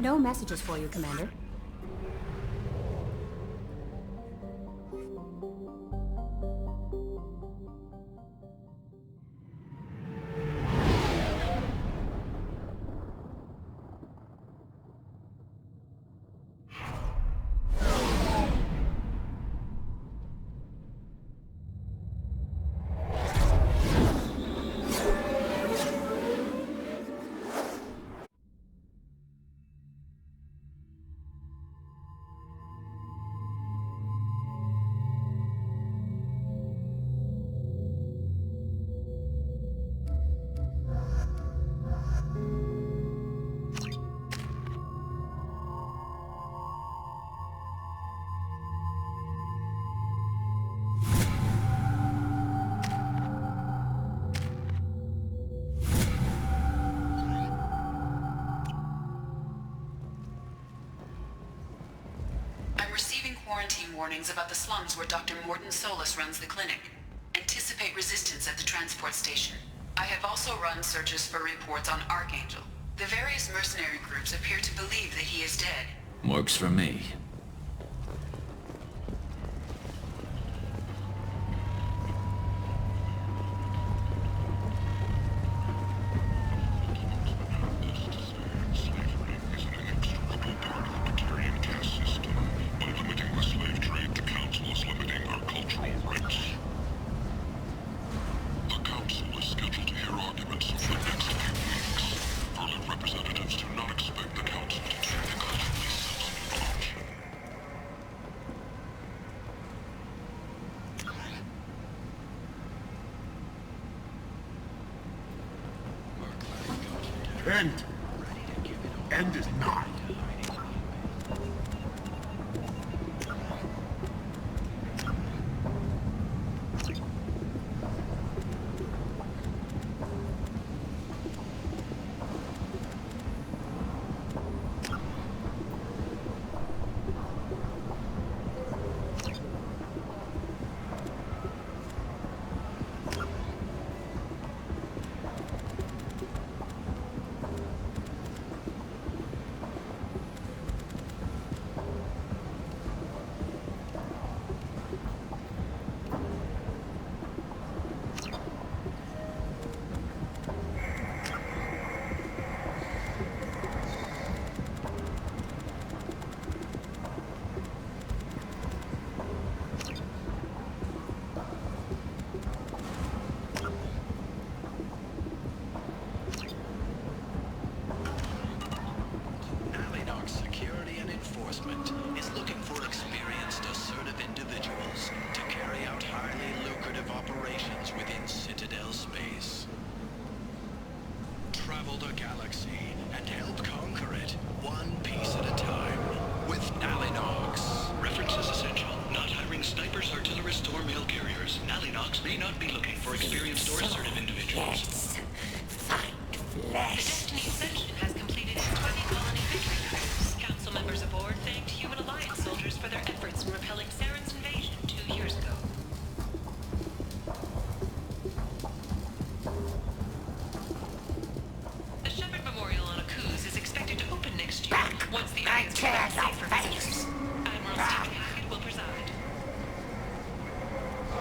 No messages for you, Commander. Quarantine warnings about the slums where Dr. Mordin Solus runs the clinic. Anticipate resistance at the transport station. I have also run searches for reports on Archangel. The various mercenary groups appear to believe that he is dead. Works for me. End is not. Is looking for experienced, assertive individuals to carry out highly lucrative operations within Citadel space. Travel the galaxy and help conquer it, one piece at a time, with Nalinox. Reference is essential. Not hiring snipers, artillerists, or mail carriers. Nalinox may not be looking for experienced or assertive individuals. Let's find The flesh. Destiny Ascension has completed its 20 colony victory cruise. Council members aboard thanked Human Alliance soldiers for their efforts in repelling Saren's invasion 2 years ago. The Shepard Memorial on Akuz is expected to open next year, once the area is declared safe for visitors. Admiral Stephen Hackett will preside.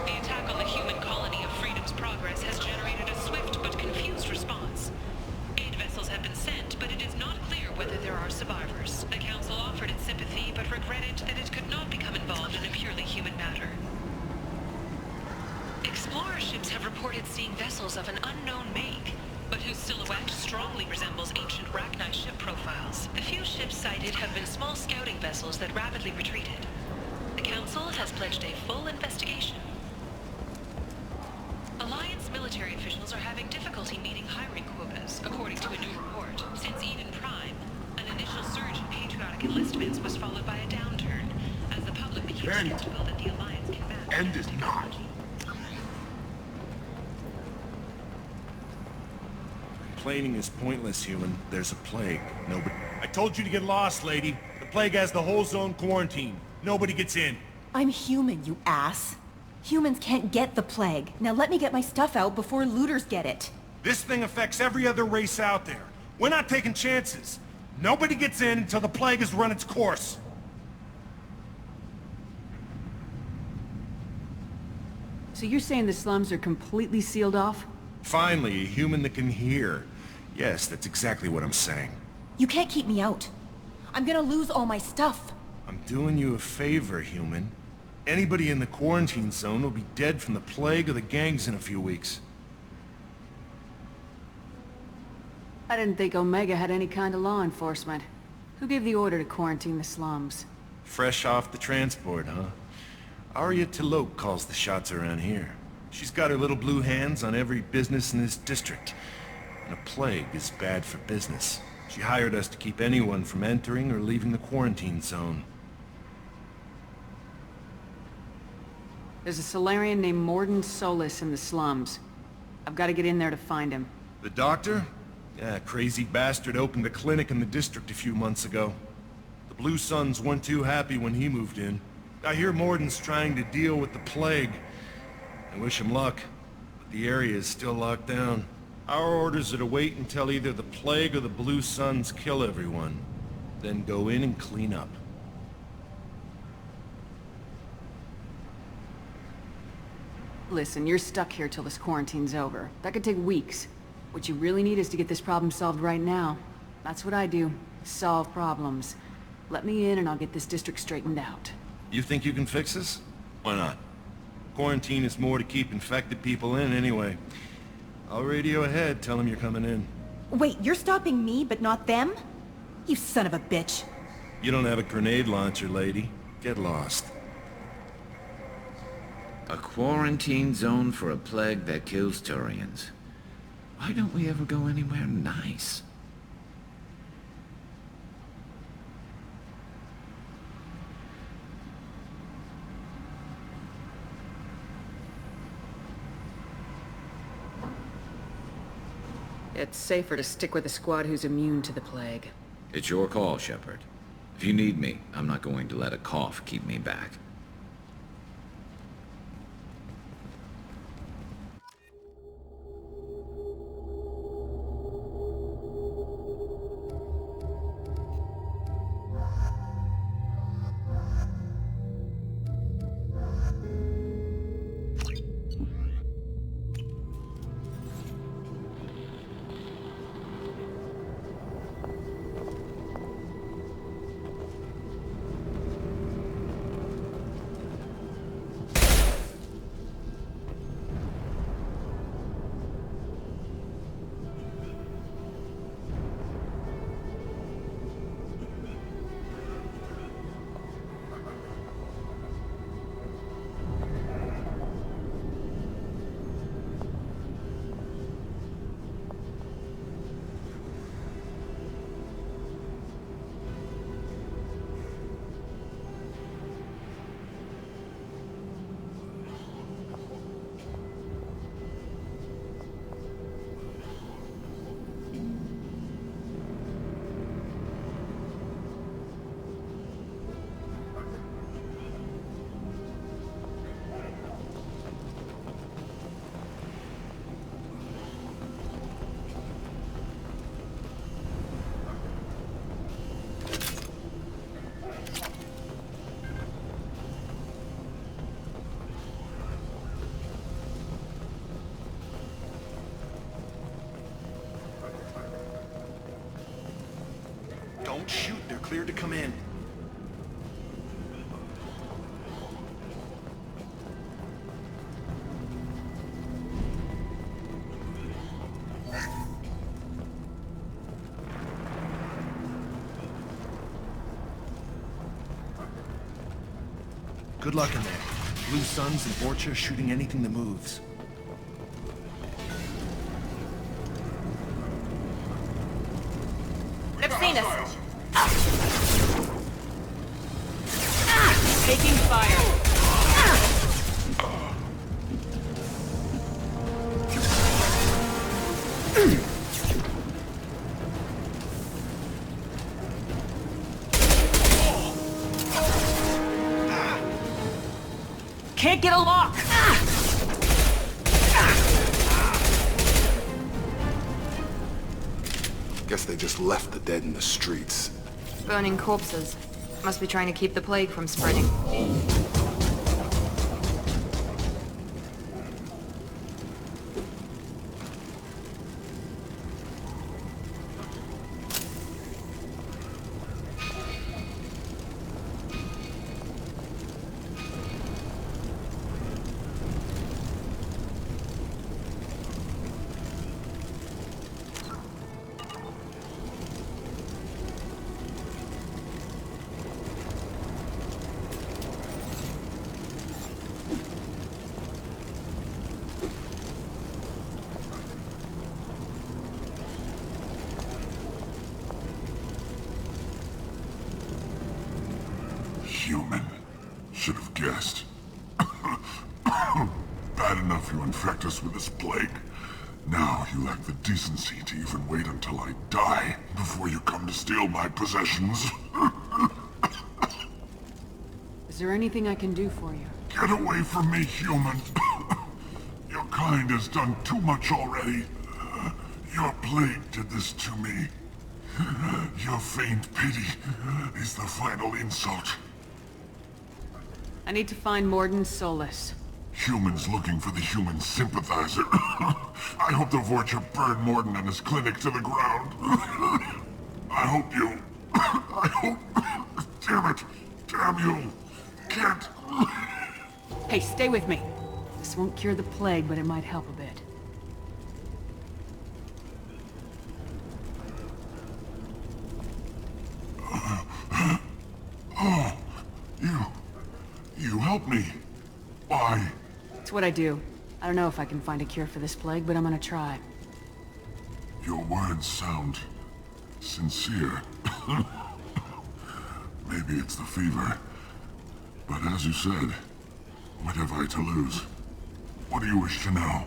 The attack on the human colony of Freedom's Progress has generated a swift but confused response. Aid vessels have been sent, but it is not clear whether there are survivors. The Council offered its sympathy, but regretted that it could not become involved in a purely human matter. Explorer ships have reported seeing vessels of an unknown make, but whose silhouette strongly resembles ancient Rachni ship profiles. The few ships sighted have been small scouting vessels that rapidly retreated. The Council has pledged a full investigation. Alliance military officials are having difficulty meeting hiring quotas, according to a new report. Since Eden Prime, an initial surge in patriotic enlistments was followed by a downturn, as the public became skeptical that the Alliance can match. End is not. Complaining is pointless, human. There's a plague. Nobody... I told you to get lost, lady. The plague has the whole zone quarantined. Nobody gets in. I'm human, you ass. Humans can't get the plague. Now let me get my stuff out before looters get it. This thing affects every other race out there. We're not taking chances. Nobody gets in until the plague has run its course. So you're saying the slums are completely sealed off? Finally, a human that can hear. Yes, that's exactly what I'm saying. You can't keep me out. I'm gonna lose all my stuff. I'm doing you a favor, human. Anybody in the quarantine zone will be dead from the plague or the gangs in a few weeks. I didn't think Omega had any kind of law enforcement. Who gave the order to quarantine the slums? Fresh off the transport, huh? Arya T'Loak calls the shots around here. She's got her little blue hands on every business in this district. And a plague is bad for business. She hired us to keep anyone from entering or leaving the quarantine zone. There's a Solarian named Morden Solis in the slums. I've got to get in there to find him. The doctor? Yeah, crazy bastard opened a clinic in the district a few months ago. The Blue Suns weren't too happy when he moved in. I hear Morden's trying to deal with the plague. I wish him luck, but the area is still locked down. Our orders are to wait until either the plague or the Blue Suns kill everyone, then go in and clean up. Listen, you're stuck here till this quarantine's over. That could take weeks. What you really need is to get this problem solved right now. That's what I do. Solve problems. Let me in and I'll get this district straightened out. You think you can fix this? Why not? Quarantine is more to keep infected people in anyway. I'll radio ahead, tell them you're coming in. Wait, you're stopping me, but not them? You son of a bitch. You don't have a grenade launcher, lady. Get lost. A quarantine zone for a plague that kills Turians. Why don't we ever go anywhere nice? It's safer to stick with a squad who's immune to the plague. It's your call, Shepard. If you need me, I'm not going to let a cough keep me back. Don't shoot, they're cleared to come in. Good luck in there. Blue Suns and Vorcha shooting anything that moves. I've seen us. Taking fire. Can't get a lock. Guess they just left the dead in the streets. Burning corpses. Must be trying to keep the plague from spreading. Human. Should have guessed. Bad enough you infect us with this plague. Now you lack the decency to even wait until I die before you come to steal my possessions. Is there anything I can do for you? Get away from me, human. Your kind has done too much already. Your plague did this to me. Your feigned pity is the final insult. I need to find Morden Solus. Humans looking for the human sympathizer. I hope the Vorcha burned Morden and his clinic to the ground. I hope you... I hope... Damn it! Damn you! Can't... Hey, stay with me. This won't cure the plague, but it might help a bit. Oh, you helped me. Why? It's what I do. I don't know if I can find a cure for this plague, but I'm gonna try. Your words sound sincere. Maybe it's the fever. But as you said, what have I to lose? What do you wish to know?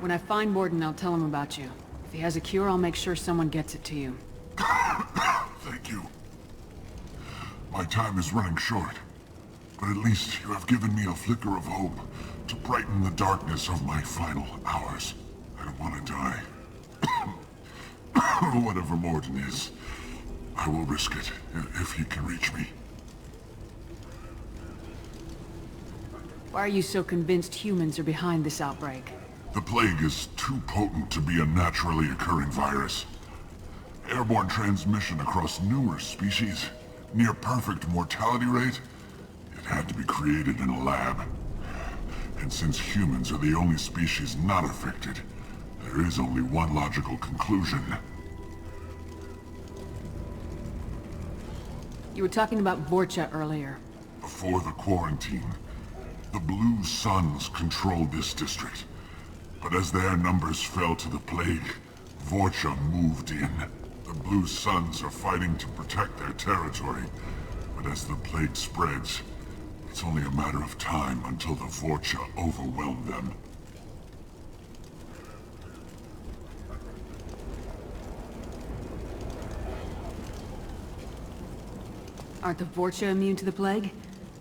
When I find Morden, I'll tell him about you. If he has a cure, I'll make sure someone gets it to you. Thank you. My time is running short, but at least you have given me a flicker of hope to brighten the darkness of my final hours. I don't want to die. Whatever Morden is, I will risk it if he can reach me. Why are you so convinced humans are behind this outbreak? The plague is too potent to be a naturally occurring virus. Airborne transmission across numerous species, near perfect mortality rate. It had to be created in a lab. And since humans are the only species not affected, there is only one logical conclusion. You were talking about Vorcha earlier. Before the quarantine, the Blue Suns controlled this district. But as their numbers fell to the plague, Vorcha moved in. The Blue Suns are fighting to protect their territory. But as the plague spreads, it's only a matter of time until the Vorcha overwhelm them. Aren't the Vorcha immune to the plague?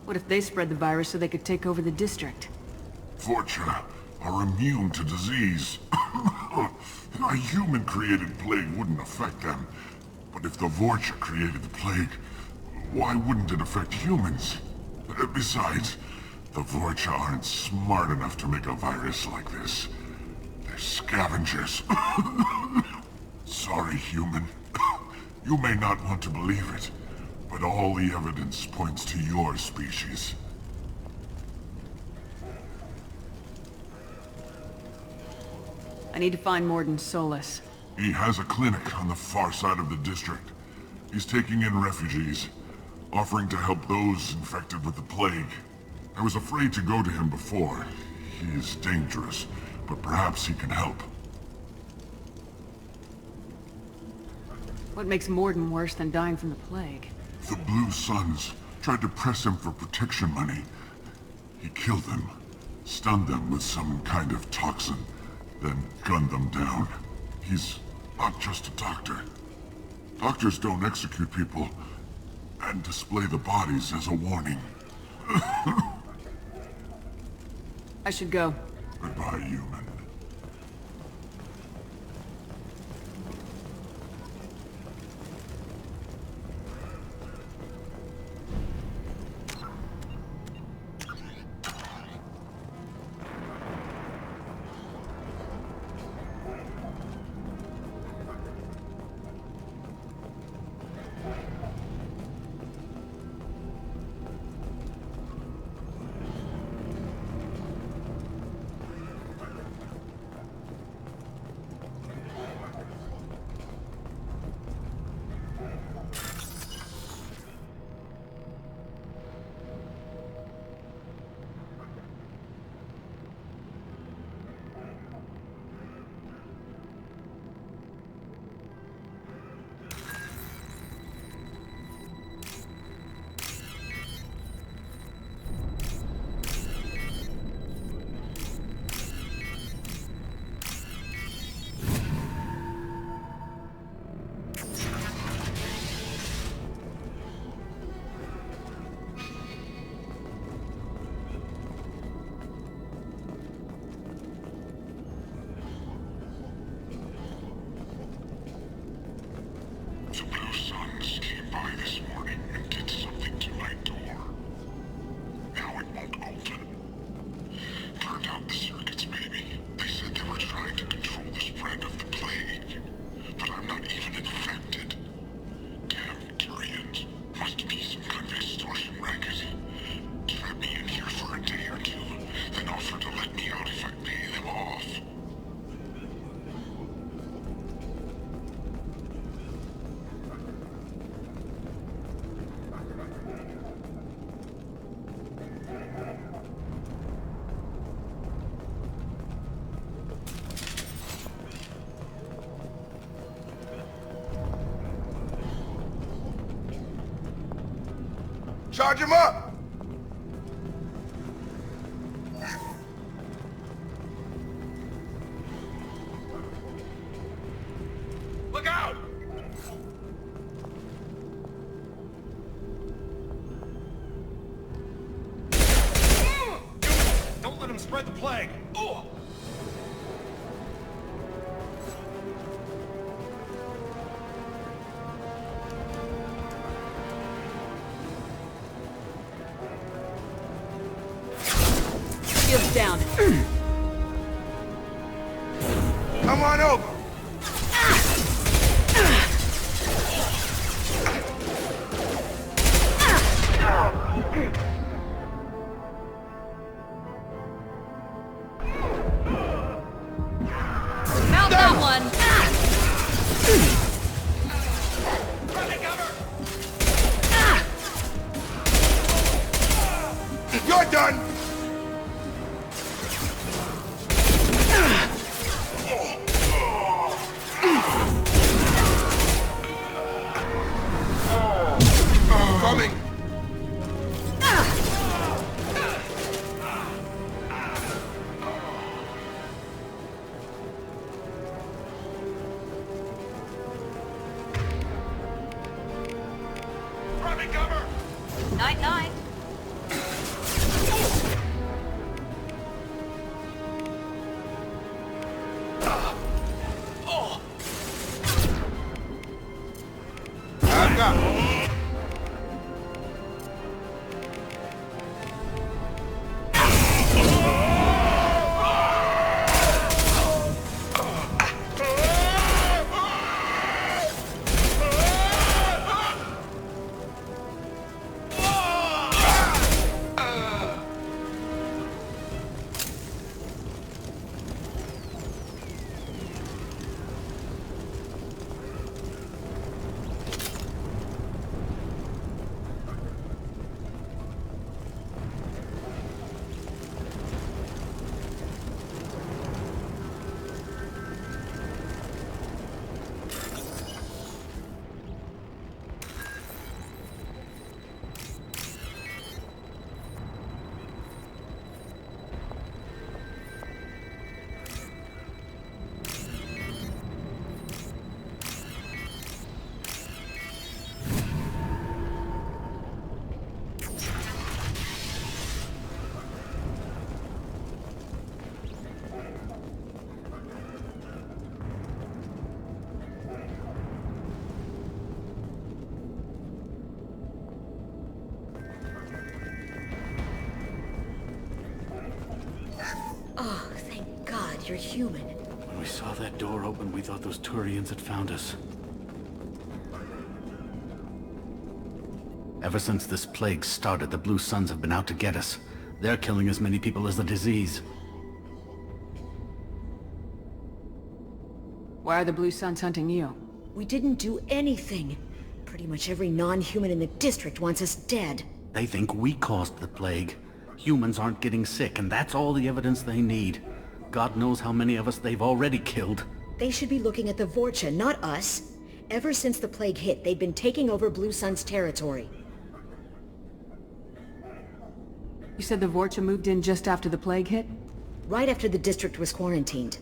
What if they spread the virus so they could take over the district? Vorcha are immune to disease. A human-created plague wouldn't affect them. But if the Vorcha created the plague, why wouldn't it affect humans? Besides, the Vorcha aren't smart enough to make a virus like this. They're scavengers. Sorry, human. You may not want to believe it, but all the evidence points to your species. I need to find Morden Solus. He has a clinic on the far side of the district. He's taking in refugees, offering to help those infected with the plague. I was afraid to go to him before. He is dangerous, but perhaps he can help. What makes Morden worse than dying from the plague? The Blue Suns tried to press him for protection money. He killed them, stunned them with some kind of toxin, then gunned them down. He's not just a doctor. Doctors don't execute people and display the bodies as a warning. I should go. Goodbye, human. Charge him up! Look out! Don't let him spread the plague! Oh. Shields down. Come on over! Mount that one! You're done! Coming! Running cover! 9-9. Back up! Oh, thank God you're human. When we saw that door open, we thought those Turians had found us. Ever since this plague started, the Blue Suns have been out to get us. They're killing as many people as the disease. Why are the Blue Suns hunting you? We didn't do anything. Pretty much every non-human in the district wants us dead. They think we caused the plague. Humans aren't getting sick, and that's all the evidence they need. God knows how many of us they've already killed. They should be looking at the Vorcha, not us. Ever since the plague hit, they've been taking over Blue Sun's territory. You said the Vorcha moved in just after the plague hit? Right after the district was quarantined.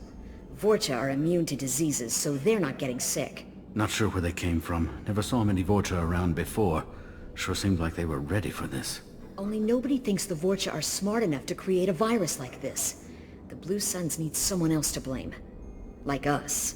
Vorcha are immune to diseases, so they're not getting sick. Not sure where they came from. Never saw many Vorcha around before. Sure seemed like they were ready for this. Only nobody thinks the Vorcha are smart enough to create a virus like this. The Blue Suns need someone else to blame. Like us.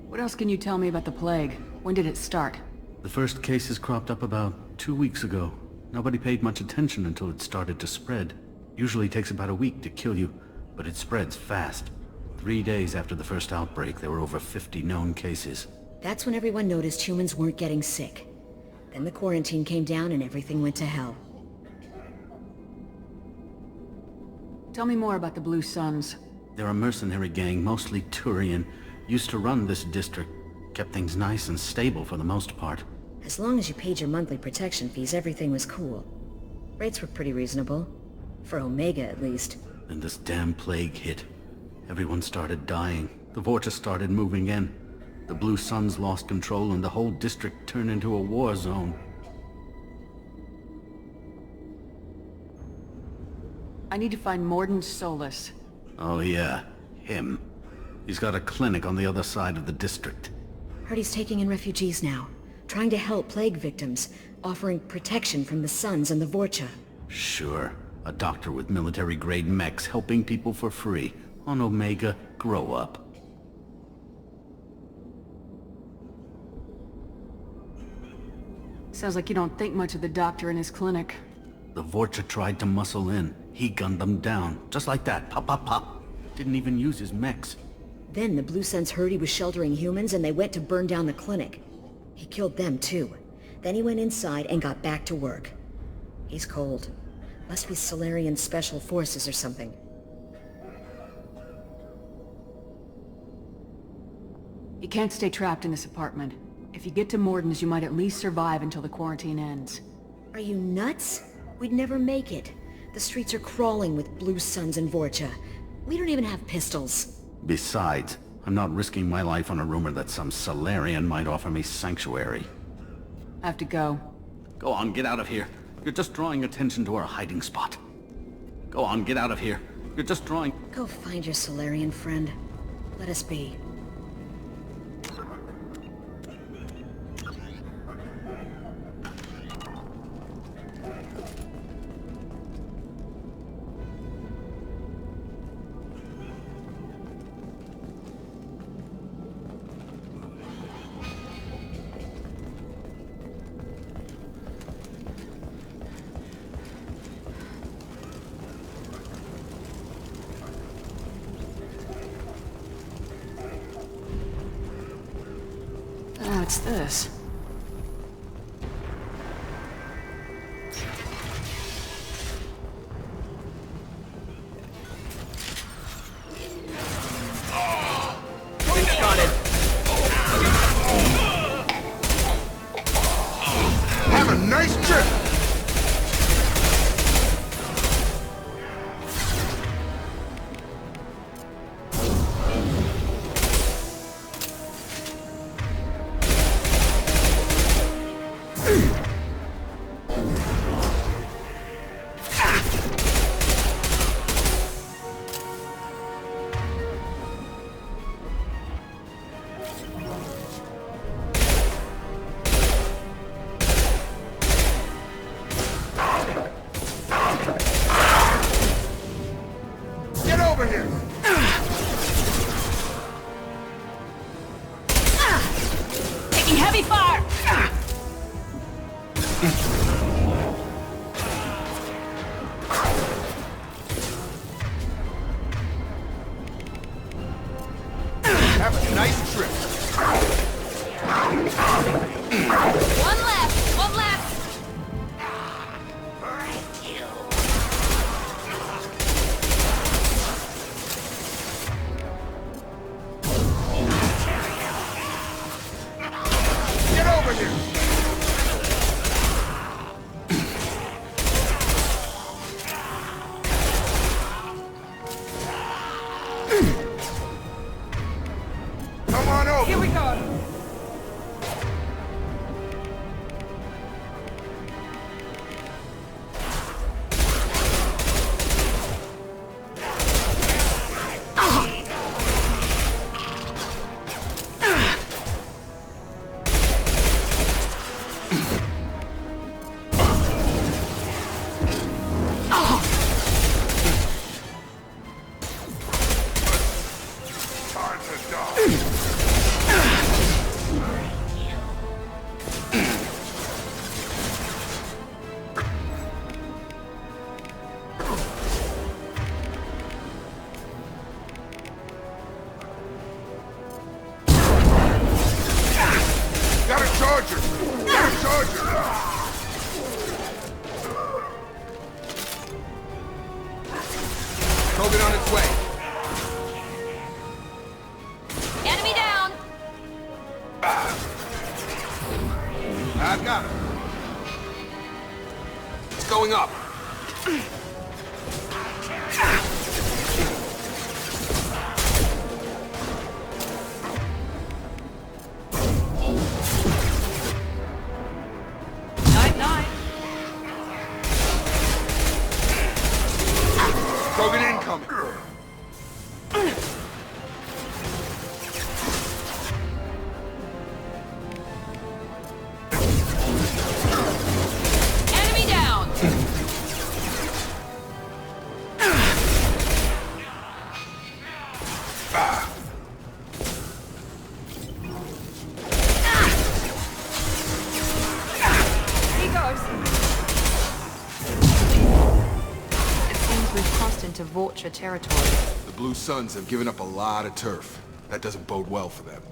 What else can you tell me about the plague? When did it start? The first cases cropped up about 2 weeks ago. Nobody paid much attention until it started to spread. Usually takes about a week to kill you, but it spreads fast. 3 days after the first outbreak, there were over 50 known cases. That's when everyone noticed humans weren't getting sick. Then the quarantine came down and everything went to hell. Tell me more about the Blue Suns. They're a mercenary gang, mostly Turian. Used to run this district. Kept things nice and stable for the most part. As long as you paid your monthly protection fees, everything was cool. Rates were pretty reasonable. For Omega, at least. Then this damn plague hit. Everyone started dying. The Vorcha started moving in. The Blue Suns lost control and the whole district turned into a war zone. I need to find Morden Solis. Oh yeah, him. He's got a clinic on the other side of the district. Heard he's taking in refugees now, trying to help plague victims, offering protection from the Suns and the Vorcha. Sure. A doctor with military-grade mechs helping people for free. On Omega, grow up. Sounds like you don't think much of the doctor and his clinic. The Vorcha tried to muscle in. He gunned them down. Just like that. Pop, pop, pop. Didn't even use his mechs. Then the Blue Suns heard he was sheltering humans and they went to burn down the clinic. He killed them too. Then he went inside and got back to work. He's cold. Must be Solarian Special Forces or something. You can't stay trapped in this apartment. If you get to Morden's, you might at least survive until the quarantine ends. Are you nuts? We'd never make it. The streets are crawling with Blue Suns and Vorcha. We don't even have pistols. Besides, I'm not risking my life on a rumor that some Solarian might offer me sanctuary. I have to go. Go on, get out of here. You're just drawing attention to our hiding spot. Go on, get out of here. You're just drawing... Go find your Solarian friend. Let us be. What's this? Have a nice trip! Get over here! Taking heavy fire! Have a nice trip. One left! One left! Get over here! Come on over! Here we go! Time to die. Got a charger! Got a charger! COVID on its way. Enemy down! I've got it. It's going up. into Vorcha territory. The Blue Suns have given up a lot of turf. That doesn't bode well for them.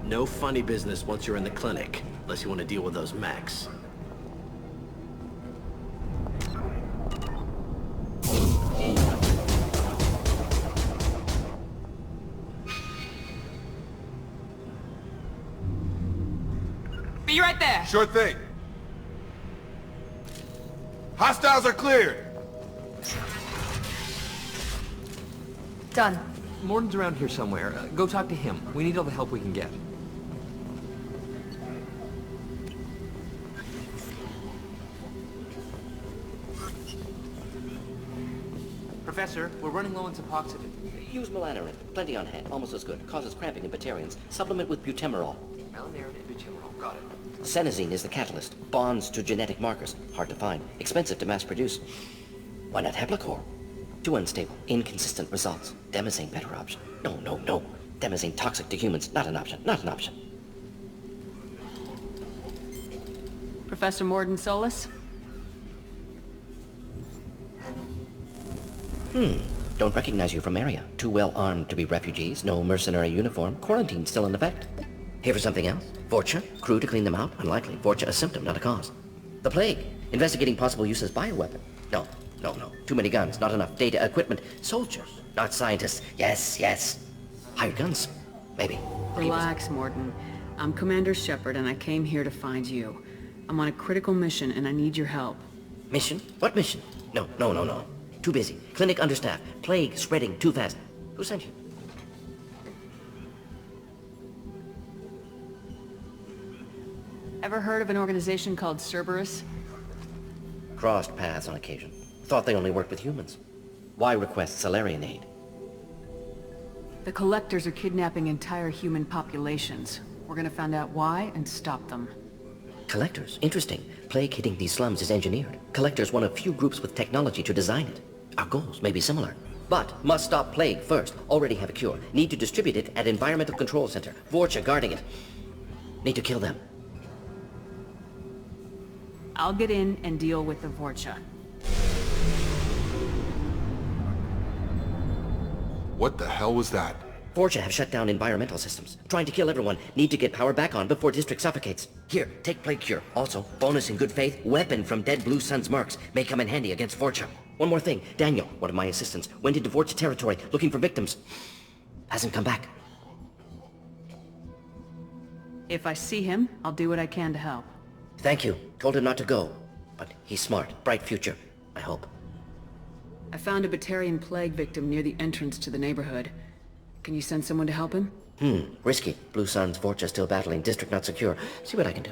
No funny business once you're in the clinic, unless you want to deal with those mechs. Be right there! Sure thing. Hostiles are cleared! Done. Morden's around here somewhere. Go talk to him. We need all the help we can get. Professor, we're running low on Suboxone. Use Malanarin. Plenty on hand. Almost as good. Causes cramping in Batarians. Supplement with butemerol. Malanarin and butemerol. Got it. Senesine is the catalyst. Bonds to genetic markers. Hard to find. Expensive to mass produce. Why not Heplicor? Too unstable. Inconsistent results. Demazane better option. No. Demazane toxic to humans. Not an option. Not an option. Professor Morden Solus? Don't recognize you from area. Too well armed to be refugees. No mercenary uniform. Quarantine still in effect. Here for something else? Vorcha? Crew to clean them out? Unlikely. Vorcha a symptom, not a cause. The plague? Investigating possible use as bioweapon? No. Too many guns, not enough data, equipment. Soldiers, not scientists. Yes. Hired guns? Maybe. Relax, Morden. I'm Commander Shepard, and I came here to find you. I'm on a critical mission, and I need your help. Mission? What mission? No. Too busy. Clinic understaffed. Plague spreading too fast. Who sent you? Ever heard of an organization called Cerberus? Crossed paths on occasion. Thought they only worked with humans. Why request Salarian aid? The Collectors are kidnapping entire human populations. We're gonna find out why and stop them. Collectors? Interesting. Plague hitting these slums is engineered. Collectors one of few groups with technology to design it. Our goals may be similar. But must stop Plague first. Already have a cure. Need to distribute it at Environmental Control Center. Vorcha guarding it. Need to kill them. I'll get in and deal with the Vorcha. What the hell was that? Vorcha have shut down environmental systems. Trying to kill everyone. Need to get power back on before District suffocates. Here, take Plague Cure. Also, bonus in good faith, weapon from dead Blue Sun's mercs. May come in handy against Vorcha. One more thing. Daniel, one of my assistants, went into Vorcha territory looking for victims. Hasn't come back. If I see him, I'll do what I can to help. Thank you. Told him not to go. But he's smart. Bright future. I hope. I found a Batarian plague victim near the entrance to the neighborhood. Can you send someone to help him? Risky. Blue Sun's Vorcha still battling. District not secure. See what I can do.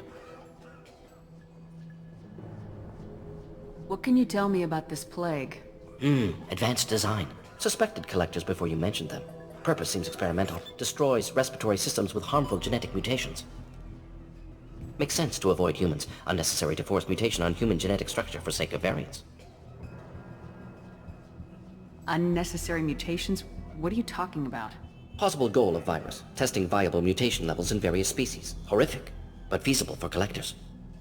What can you tell me about this plague? Advanced design. Suspected collectors before you mentioned them. Purpose seems experimental. Destroys respiratory systems with harmful genetic mutations. Makes sense to avoid humans. Unnecessary to force mutation on human genetic structure for sake of variants. Unnecessary mutations? What are you talking about? Possible goal of virus. Testing viable mutation levels in various species. Horrific, but feasible for collectors.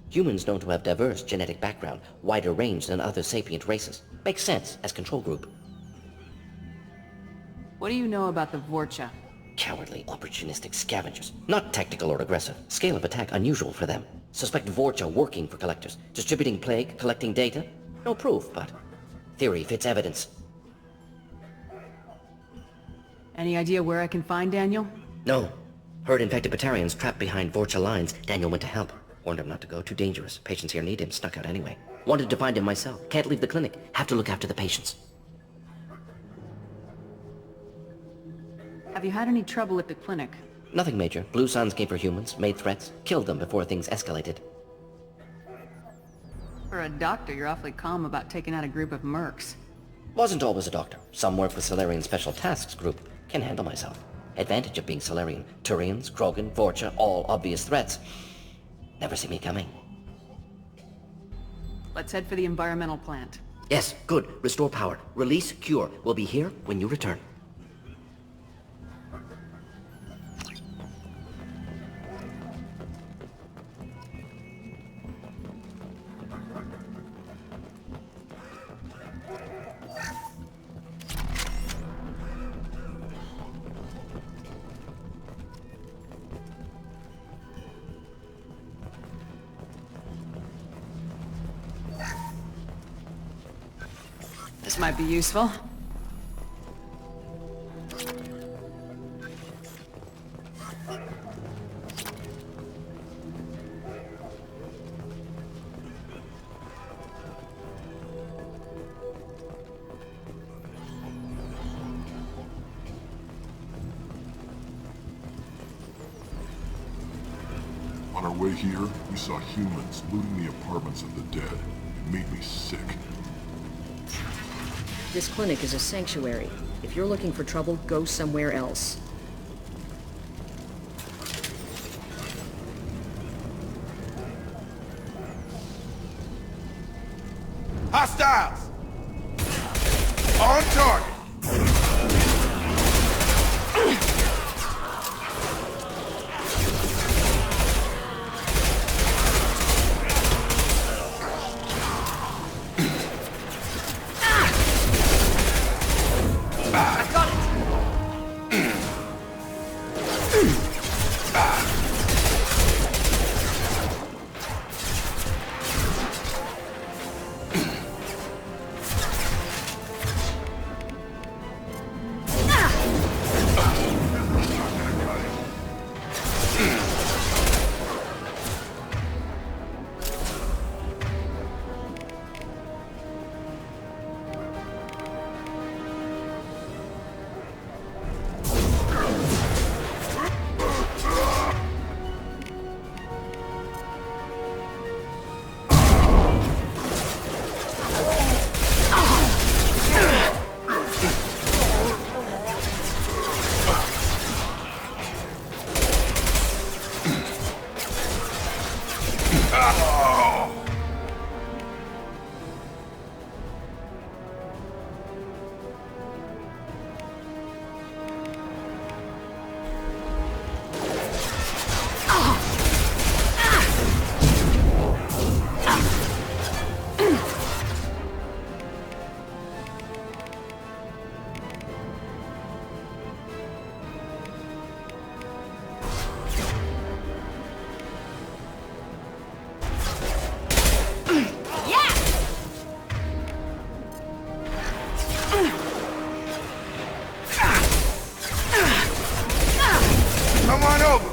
Humans known to have diverse genetic background, wider range than other sapient races. Makes sense as control group. What do you know about the Vorcha? Cowardly, opportunistic scavengers. Not tactical or aggressive. Scale of attack unusual for them. Suspect Vorcha working for collectors. Distributing plague, collecting data. No proof, but theory fits evidence. Any idea where I can find Daniel? No. Heard infected Batarians trapped behind Vorcha lines. Daniel went to help. Warned him not to go. Too dangerous. Patients here need him. Snuck out anyway. Wanted to find him myself. Can't leave the clinic. Have to look after the patients. Have you had any trouble at the clinic? Nothing major. Blue Suns came for humans, made threats, killed them before things escalated. For a doctor, you're awfully calm about taking out a group of mercs. Wasn't always a doctor. Some work with Salarian Special Tasks Group. Can handle myself. Advantage of being Salarian. Turians, Krogan, Vorcha, all obvious threats. Never see me coming. Let's head for the environmental plant. Yes, good. Restore power. Release Cure. We'll be here when you return. This might be useful. On our way here, we saw humans looting the apartments of the dead. It made me sick. This clinic is a sanctuary. If you're looking for trouble, go somewhere else. Hostiles! On target! Come on over.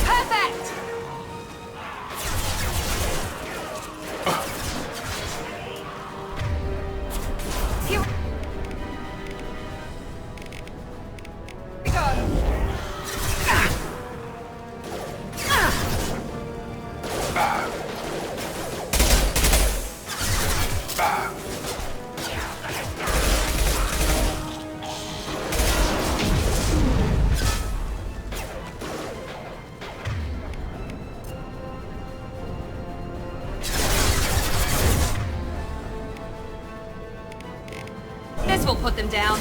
Perfect! Here we go. This will put them down.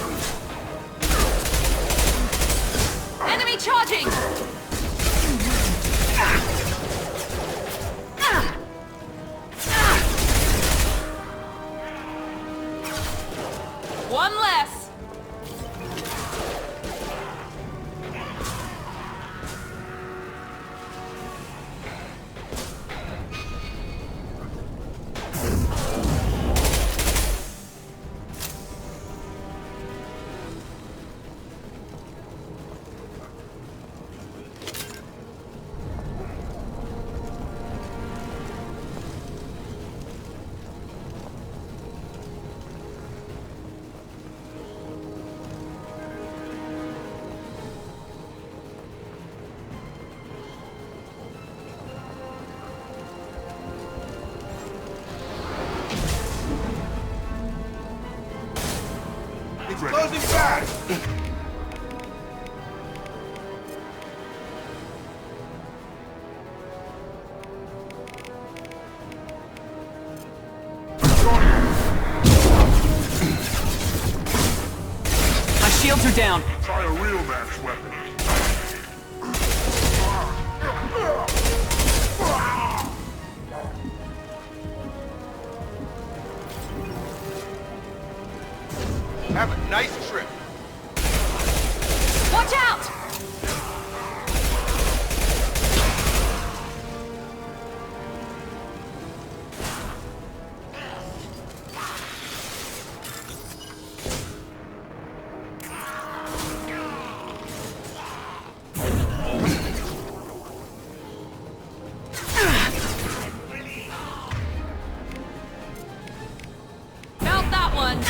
Enemy charging! One less. down. Try a real max weapon. Have a nice trip. Watch out! Felt that one!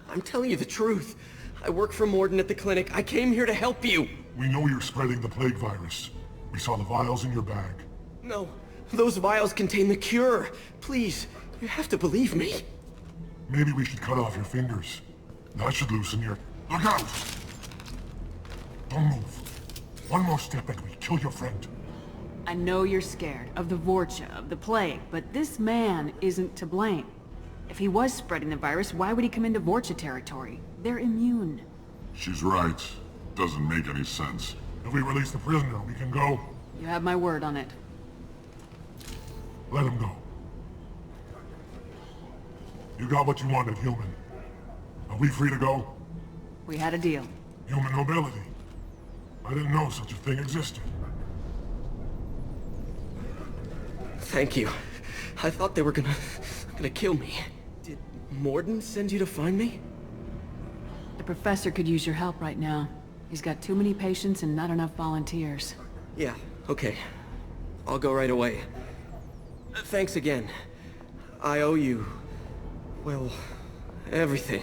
I'm telling you the truth. I work for Morden at the clinic. I came here to help you. We know you're spreading the plague virus. We saw the vials in your bag. No, those vials contain the cure. Please, you have to believe me. Maybe we should cut off your fingers. That should loosen your... Look out! Don't move. One more step and we kill your friend. I know you're scared of the Vorcha, of the plague, but this man isn't to blame. If he was spreading the virus, why would he come into Vorcha territory? They're immune. She's right. Doesn't make any sense. If we release the prisoner, we can go. You have my word on it. Let him go. You got what you wanted, human. Are we free to go? We had a deal. Human mobility. I didn't know such a thing existed. Thank you. I thought they were gonna kill me. Did Morden send you to find me? The professor could use your help right now. He's got too many patients and not enough volunteers. Yeah, okay. I'll go right away. Thanks again. I owe you... well, everything.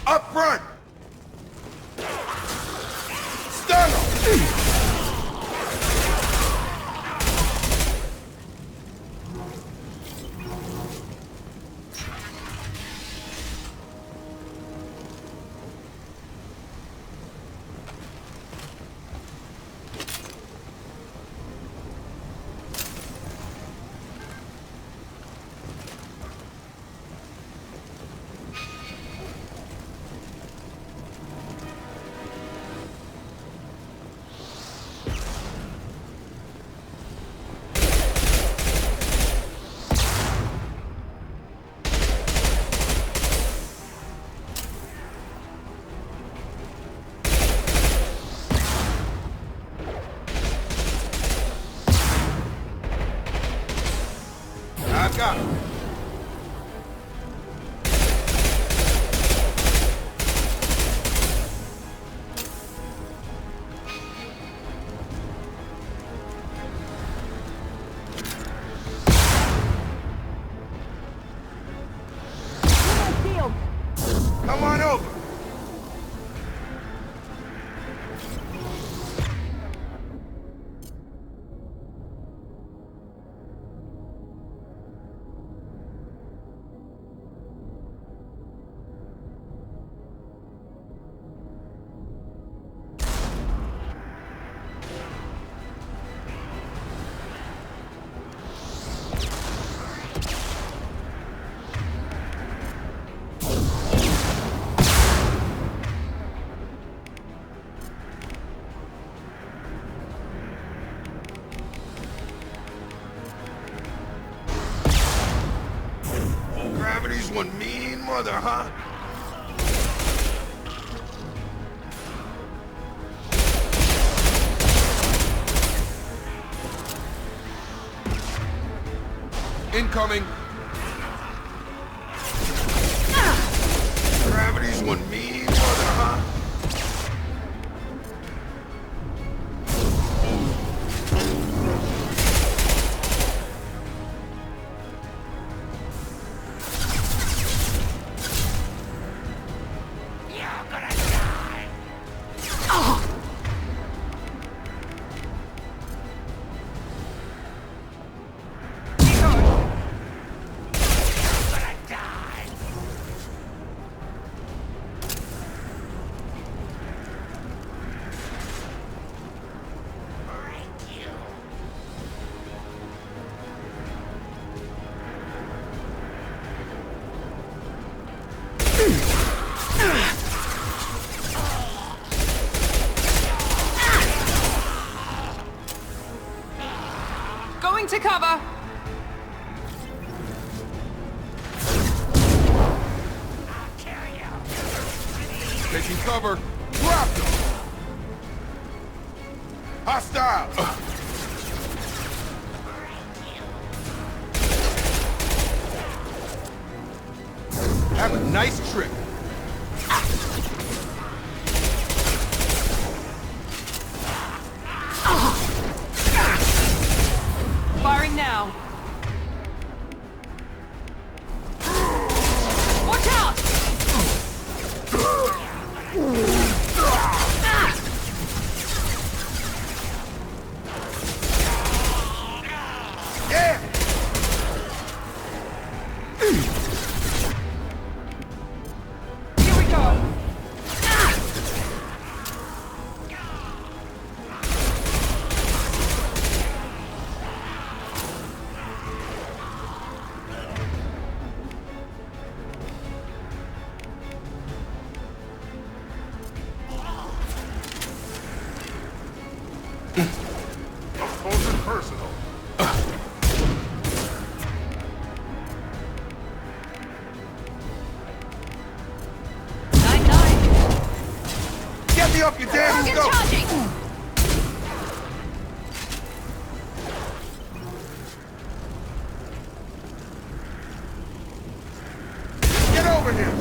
Up front! Stun him! got? Come on over. Gravity's one mean mother, huh? Incoming. Gravity's one mean mother, huh? Going to cover! Taking cover. Dropped him. Hostile. Have a nice trip. Firing now. Watch out! Yeah! Here we go! Close and personal. Get me up, you damn scope! Get over here!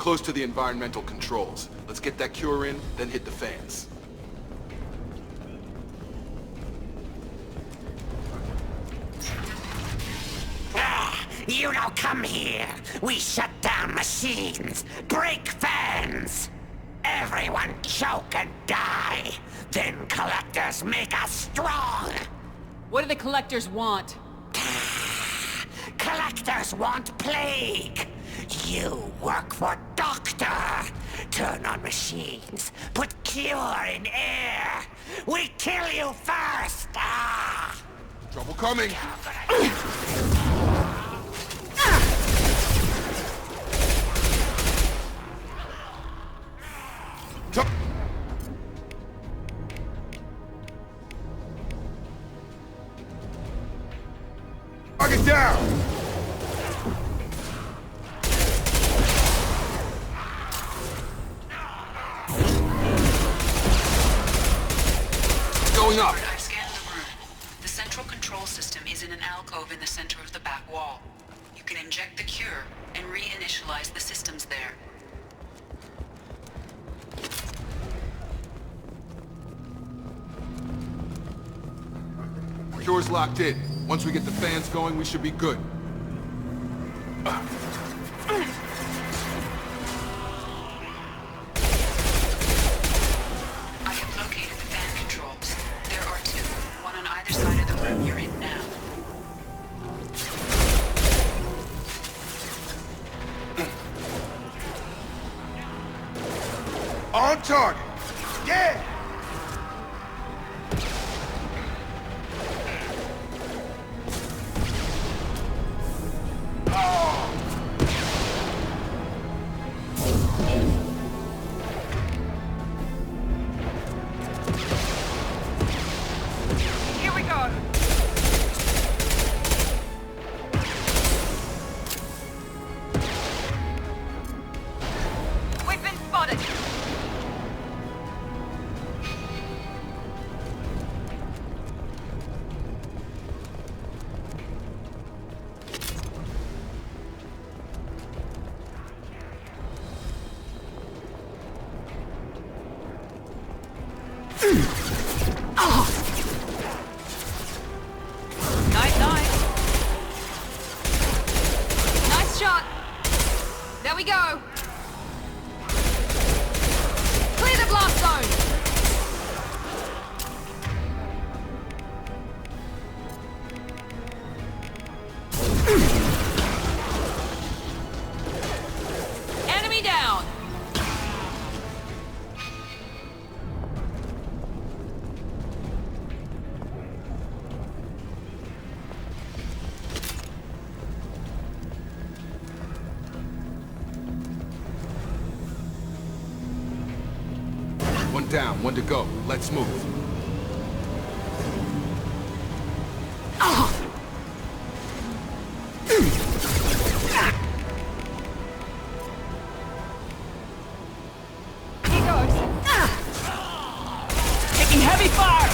close to the environmental controls. Let's get that cure in, then hit the fans. You don't come here. We shut down machines, break fans. Everyone choke and die. Then collectors make us strong. What do the collectors want? Collectors want plague. You work for Doctor. Turn on machines. Put cure in air. We kill you first. Trouble coming. Target down! Going up. I've scanned the room. The central control system is in an alcove in the center of the back wall. You can inject the cure and reinitialize the systems there. Cure's locked in. Once we get the fans going, we should be good. I have located the fan controls. There are two, one on either side of the room you're in now. On target! Yeah! Here we go. We've been spotted. Nice shot. There we go. Clear the blast zone. Enemy down. One down, one to go. Let's move. Here goes. Taking heavy fire!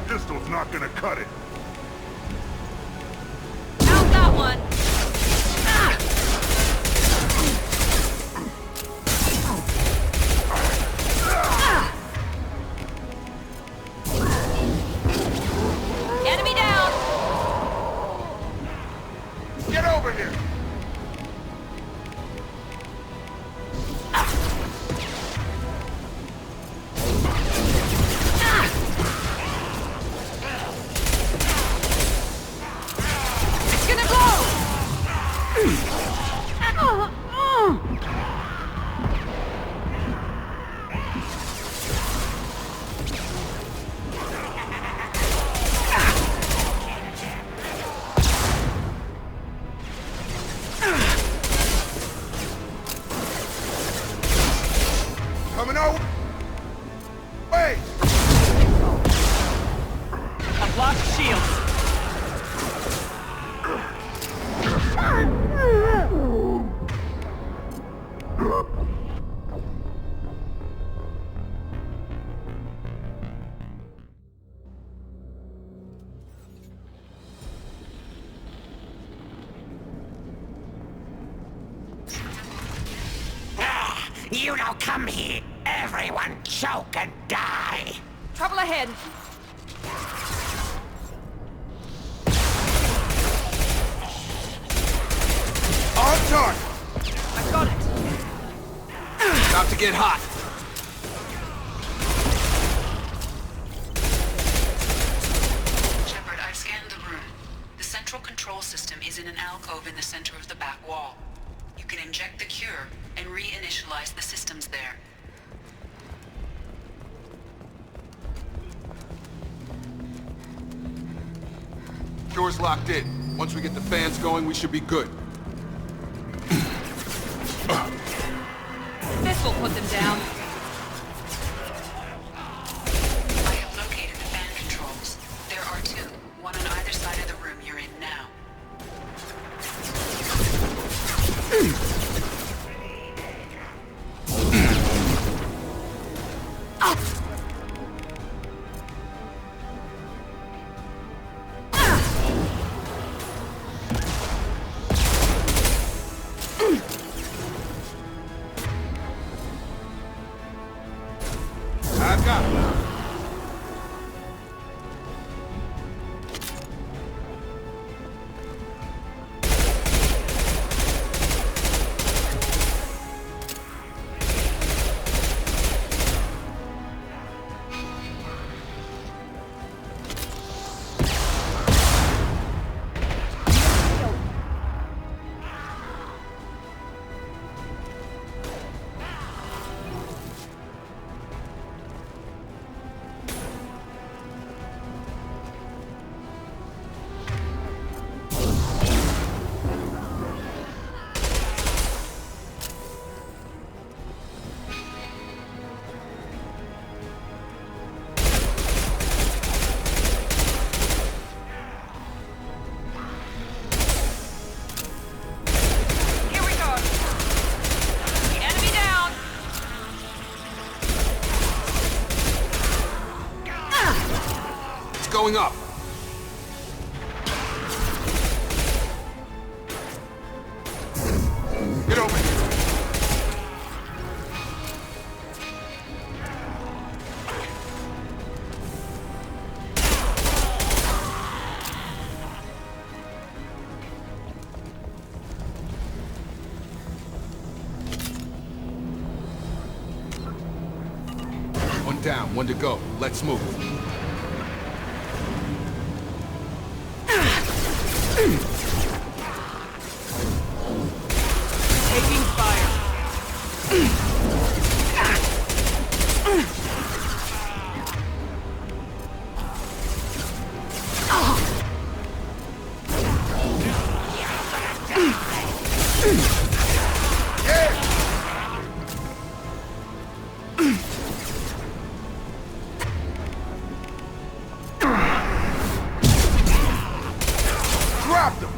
Pistol's not gonna cut it. How's that one? Enemy down. Get over here! It's gonna blow. Lock shields. You don't come here. Everyone choke and die. Trouble ahead. On target! I got it. About to get hot. Shepard, I've scanned the room. The central control system is in an alcove in the center of the back wall. You can inject the cure and reinitialize the systems there. Cure's locked in. Once we get the fans going, we should be good. This will put them down. I have located the fan controls. There are two, one on either side of the room you're in now. I've got it. Going up. Get over here. One down, one to go. Let's move. Taking fire. Grab them!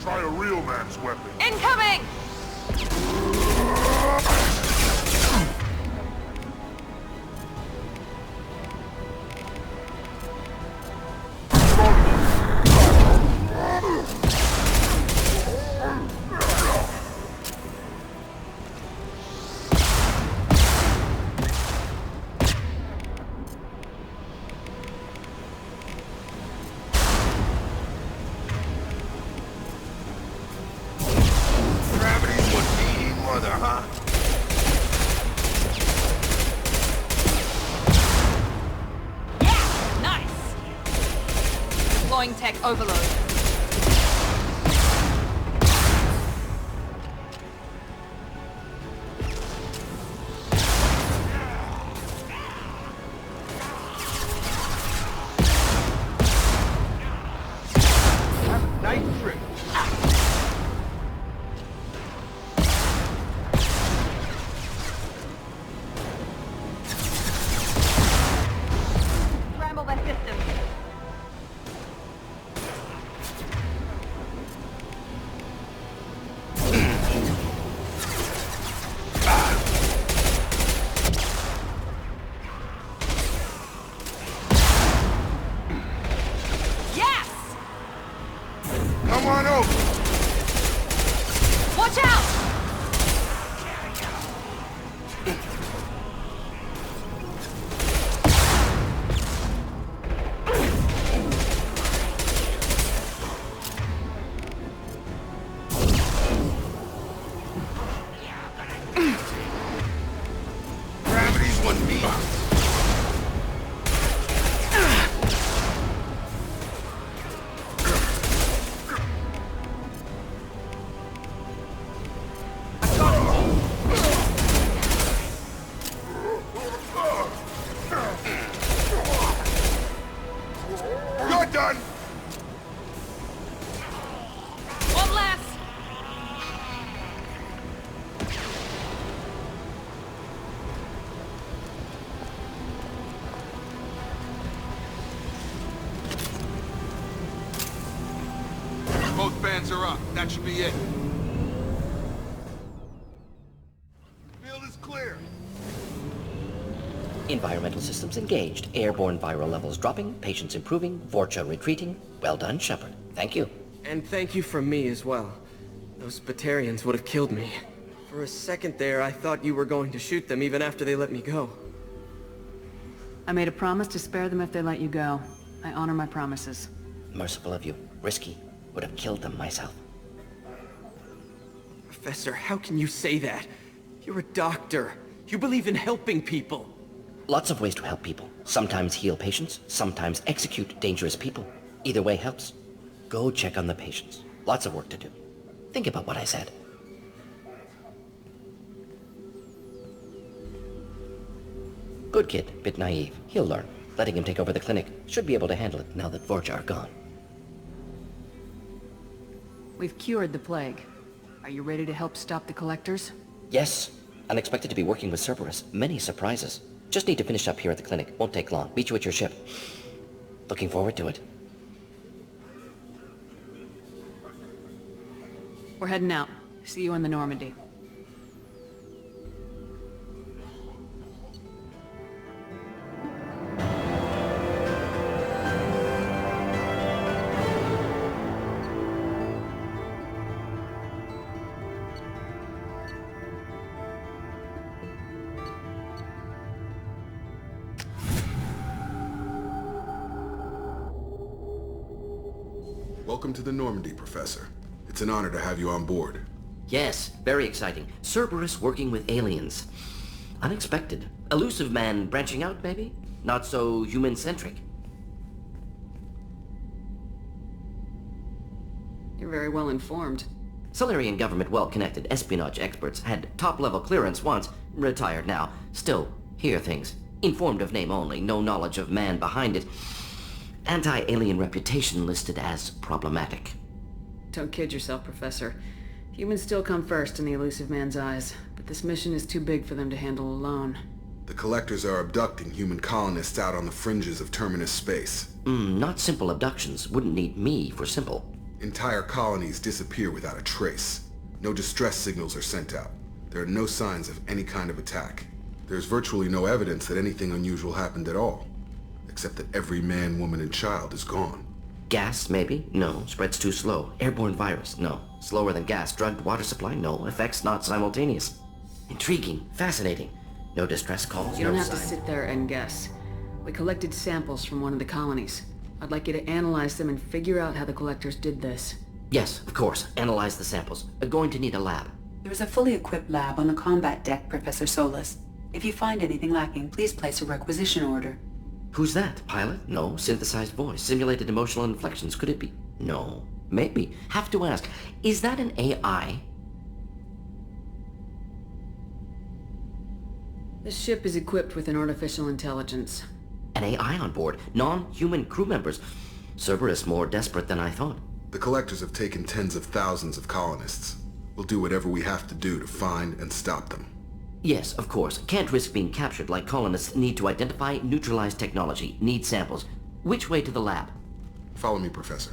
Try a real man's weapon. Incoming! Gravity's what we mother, huh? Yeah! Nice! Deploying tech overload. Nice trick. Scans are up. That should be it. Field is clear. Environmental systems engaged. Airborne viral levels dropping. Patients improving. Vorcha retreating. Well done, Shepard. Thank you. And thank you from me as well. Those Batarians would have killed me. For a second there, I thought you were going to shoot them even after they let me go. I made a promise to spare them if they let you go. I honor my promises. Merciful of you. Risky. Would have killed them myself. Professor, how can you say that? You're a doctor. You believe in helping people. Lots of ways to help people. Sometimes heal patients, sometimes execute dangerous people. Either way helps. Go check on the patients. Lots of work to do. Think about what I said. Good kid, bit naive. He'll learn. Letting him take over the clinic. Should be able to handle it now that Vorcha are gone. We've cured the plague. Are you ready to help stop the collectors? Yes. Unexpected to be working with Cerberus. Many surprises. Just need to finish up here at the clinic. Won't take long. Meet you at your ship. Looking forward to it. We're heading out. See you in the Normandy. Welcome to the Normandy, Professor. It's an honor to have you on board. Yes, very exciting. Cerberus working with aliens. Unexpected. Elusive man branching out, maybe? Not so human-centric. You're very well informed. Solarian government well-connected espionage experts had top-level clearance once, retired now. Still, hear things. Informed of name only, no knowledge of man behind it. Anti-alien reputation listed as problematic. Don't kid yourself, Professor. Humans still come first in the elusive man's eyes, but this mission is too big for them to handle alone. The Collectors are abducting human colonists out on the fringes of Terminus space. Not simple abductions. Wouldn't need me for simple. Entire colonies disappear without a trace. No distress signals are sent out. There are no signs of any kind of attack. There's virtually no evidence that anything unusual happened at all. Except that every man, woman, and child is gone. Gas, maybe? No. Spreads too slow. Airborne virus? No. Slower than gas. Drugged water supply? No. Effects not simultaneous. Intriguing. Fascinating. No distress calls, You don't no have to sign. sit there and guess. We collected samples from one of the colonies. I'd like you to analyze them and figure out how the collectors did this. Yes, of course. Analyze the samples. Going to need a lab. There is a fully equipped lab on the combat deck, Professor Solis. If you find anything lacking, please place a requisition order. Who's that? Pilot? No. Synthesized voice. Simulated emotional inflections. Could it be? No. Maybe. Have to ask. Is that an AI? This ship is equipped with an artificial intelligence. An AI on board. Non-human crew members. Cerberus more desperate than I thought. The Collectors have taken tens of thousands of colonists. We'll do whatever we have to do to find and stop them. Yes, of course. Can't risk being captured like colonists need to identify, neutralize technology, need samples. Which way to the lab? Follow me, Professor.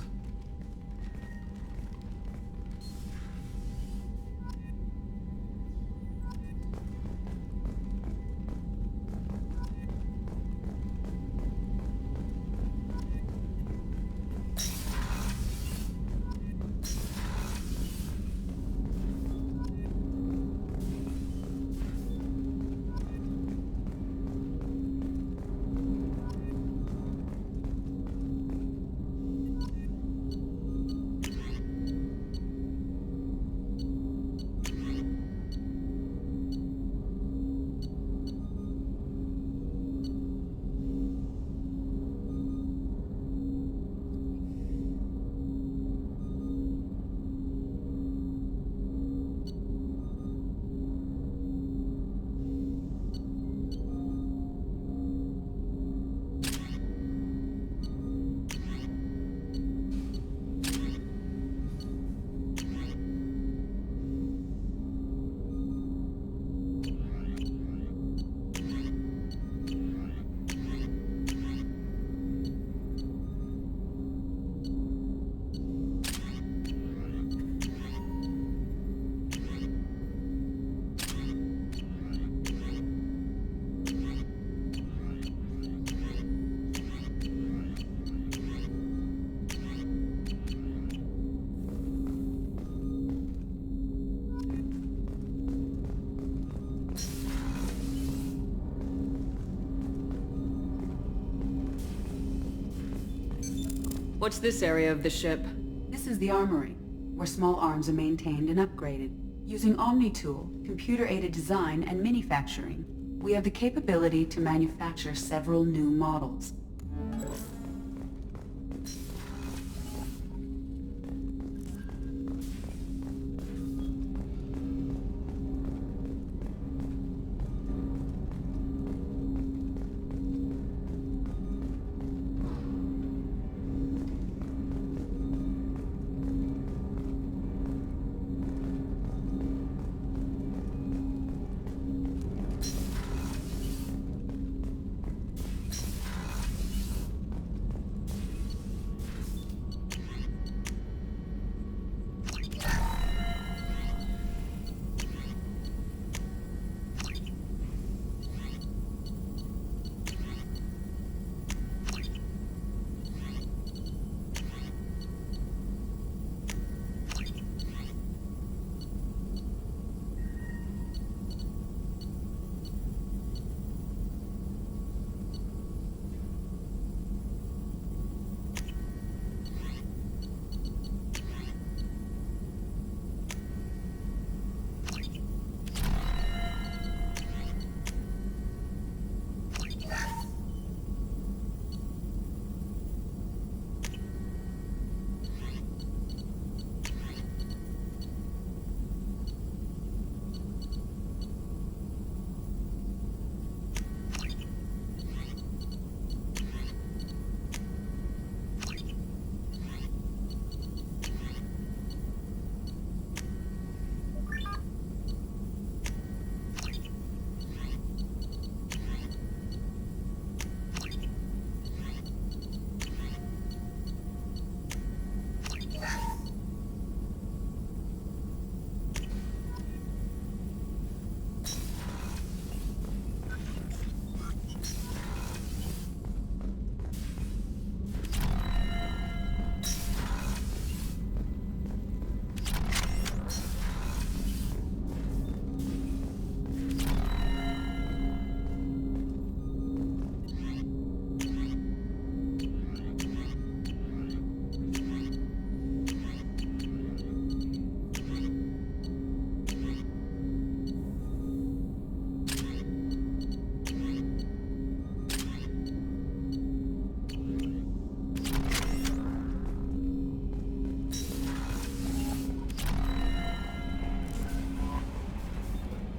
What's this area of the ship? This is the armory, where small arms are maintained and upgraded. Using OmniTool, computer-aided design, and manufacturing, we have the capability to manufacture several new models.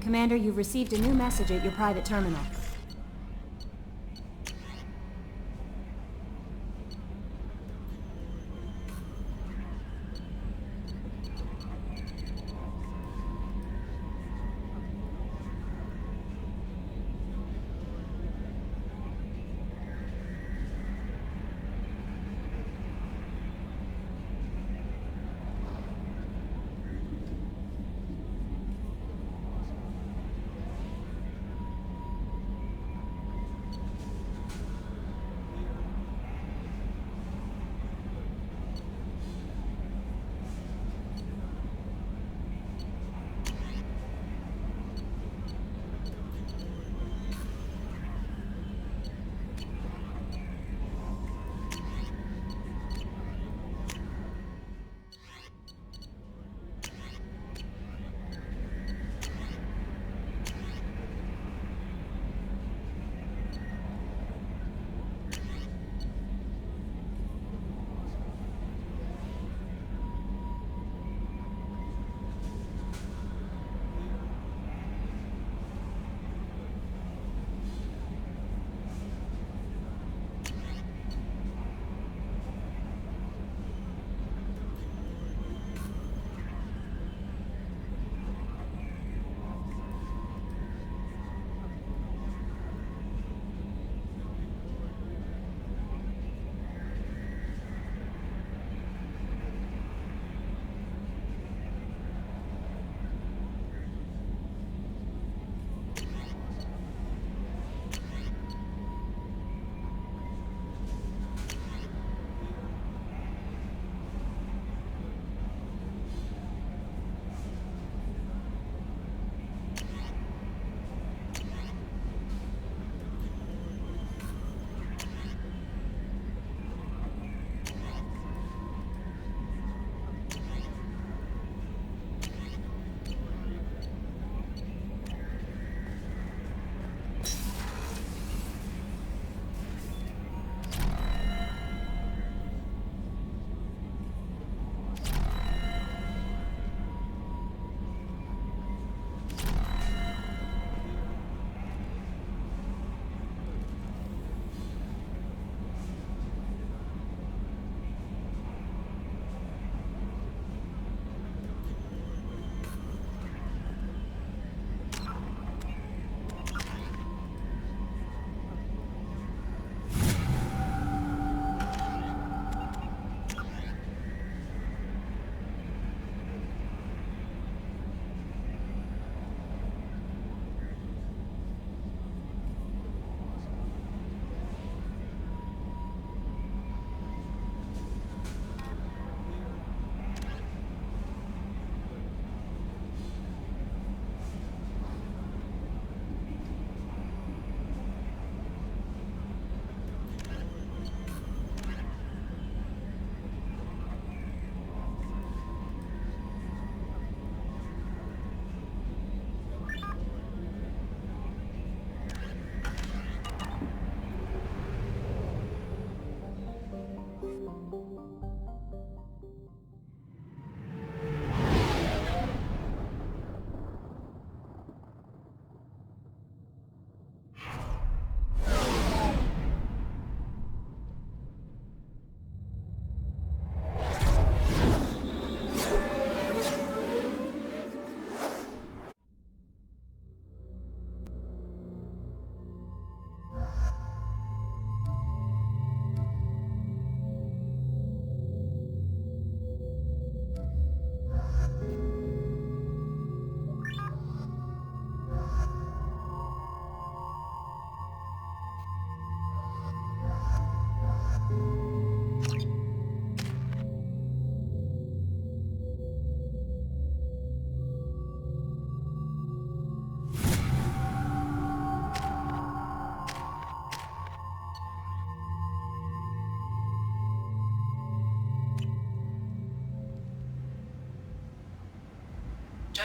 Commander, you've received a new message at your private terminal.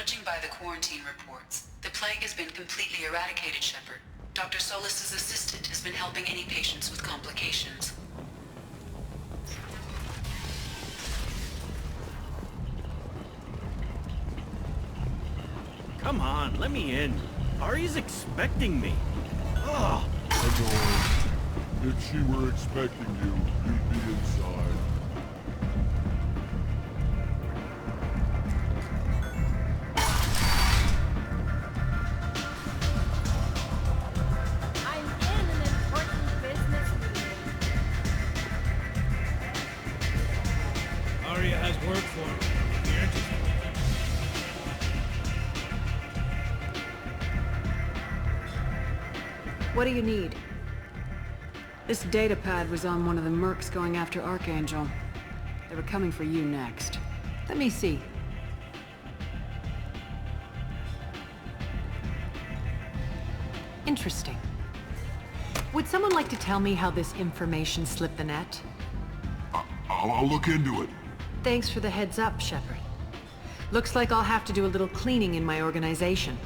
Judging by the quarantine reports, the plague has been completely eradicated, Shepard. Dr. Solis' assistant has been helping any patients with complications. Come on, let me in. Ari's expecting me. Ugh. If she were expecting you, you'd be inside. I'm in an important business meeting. Aria has work for me. You're interested. What do you need? This data pad was on one of the mercs going after Archangel. They were coming for you next. Let me see. Interesting. Would someone like to tell me how this information slipped the net? I'll look into it. Thanks for the heads up, Shepard. Looks like I'll have to do a little cleaning in my organization.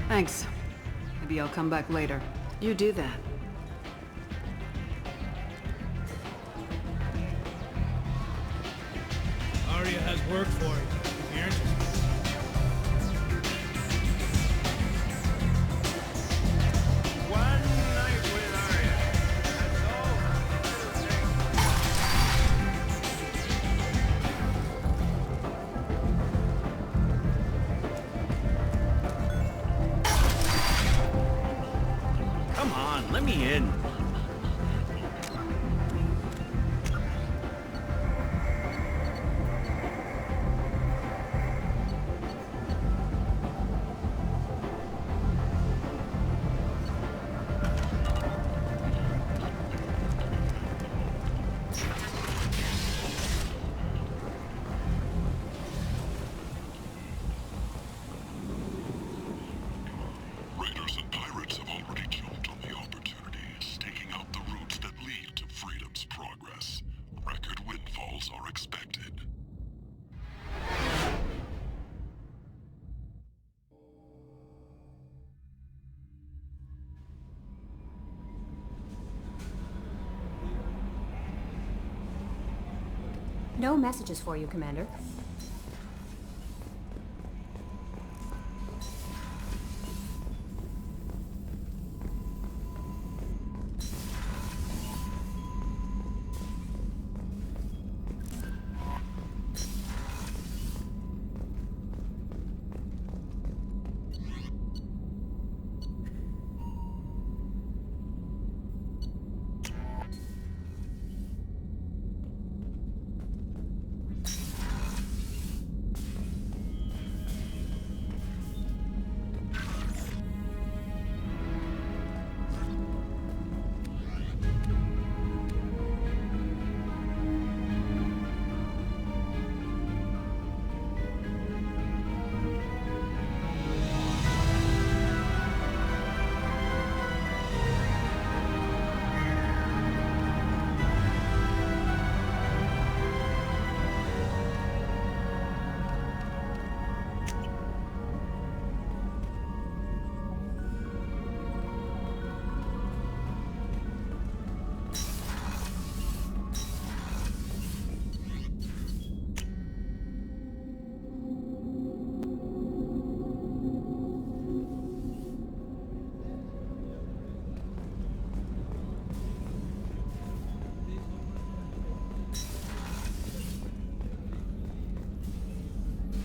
Thanks. Maybe I'll come back later. You do that. Aria has work for you. You're interested. One night with Aria. That's all. Come on, let me in. Raiders and pirates have already jumped on the opportunity, staking out the routes that lead to freedom's progress. Record windfalls are expected. No messages for you, Commander.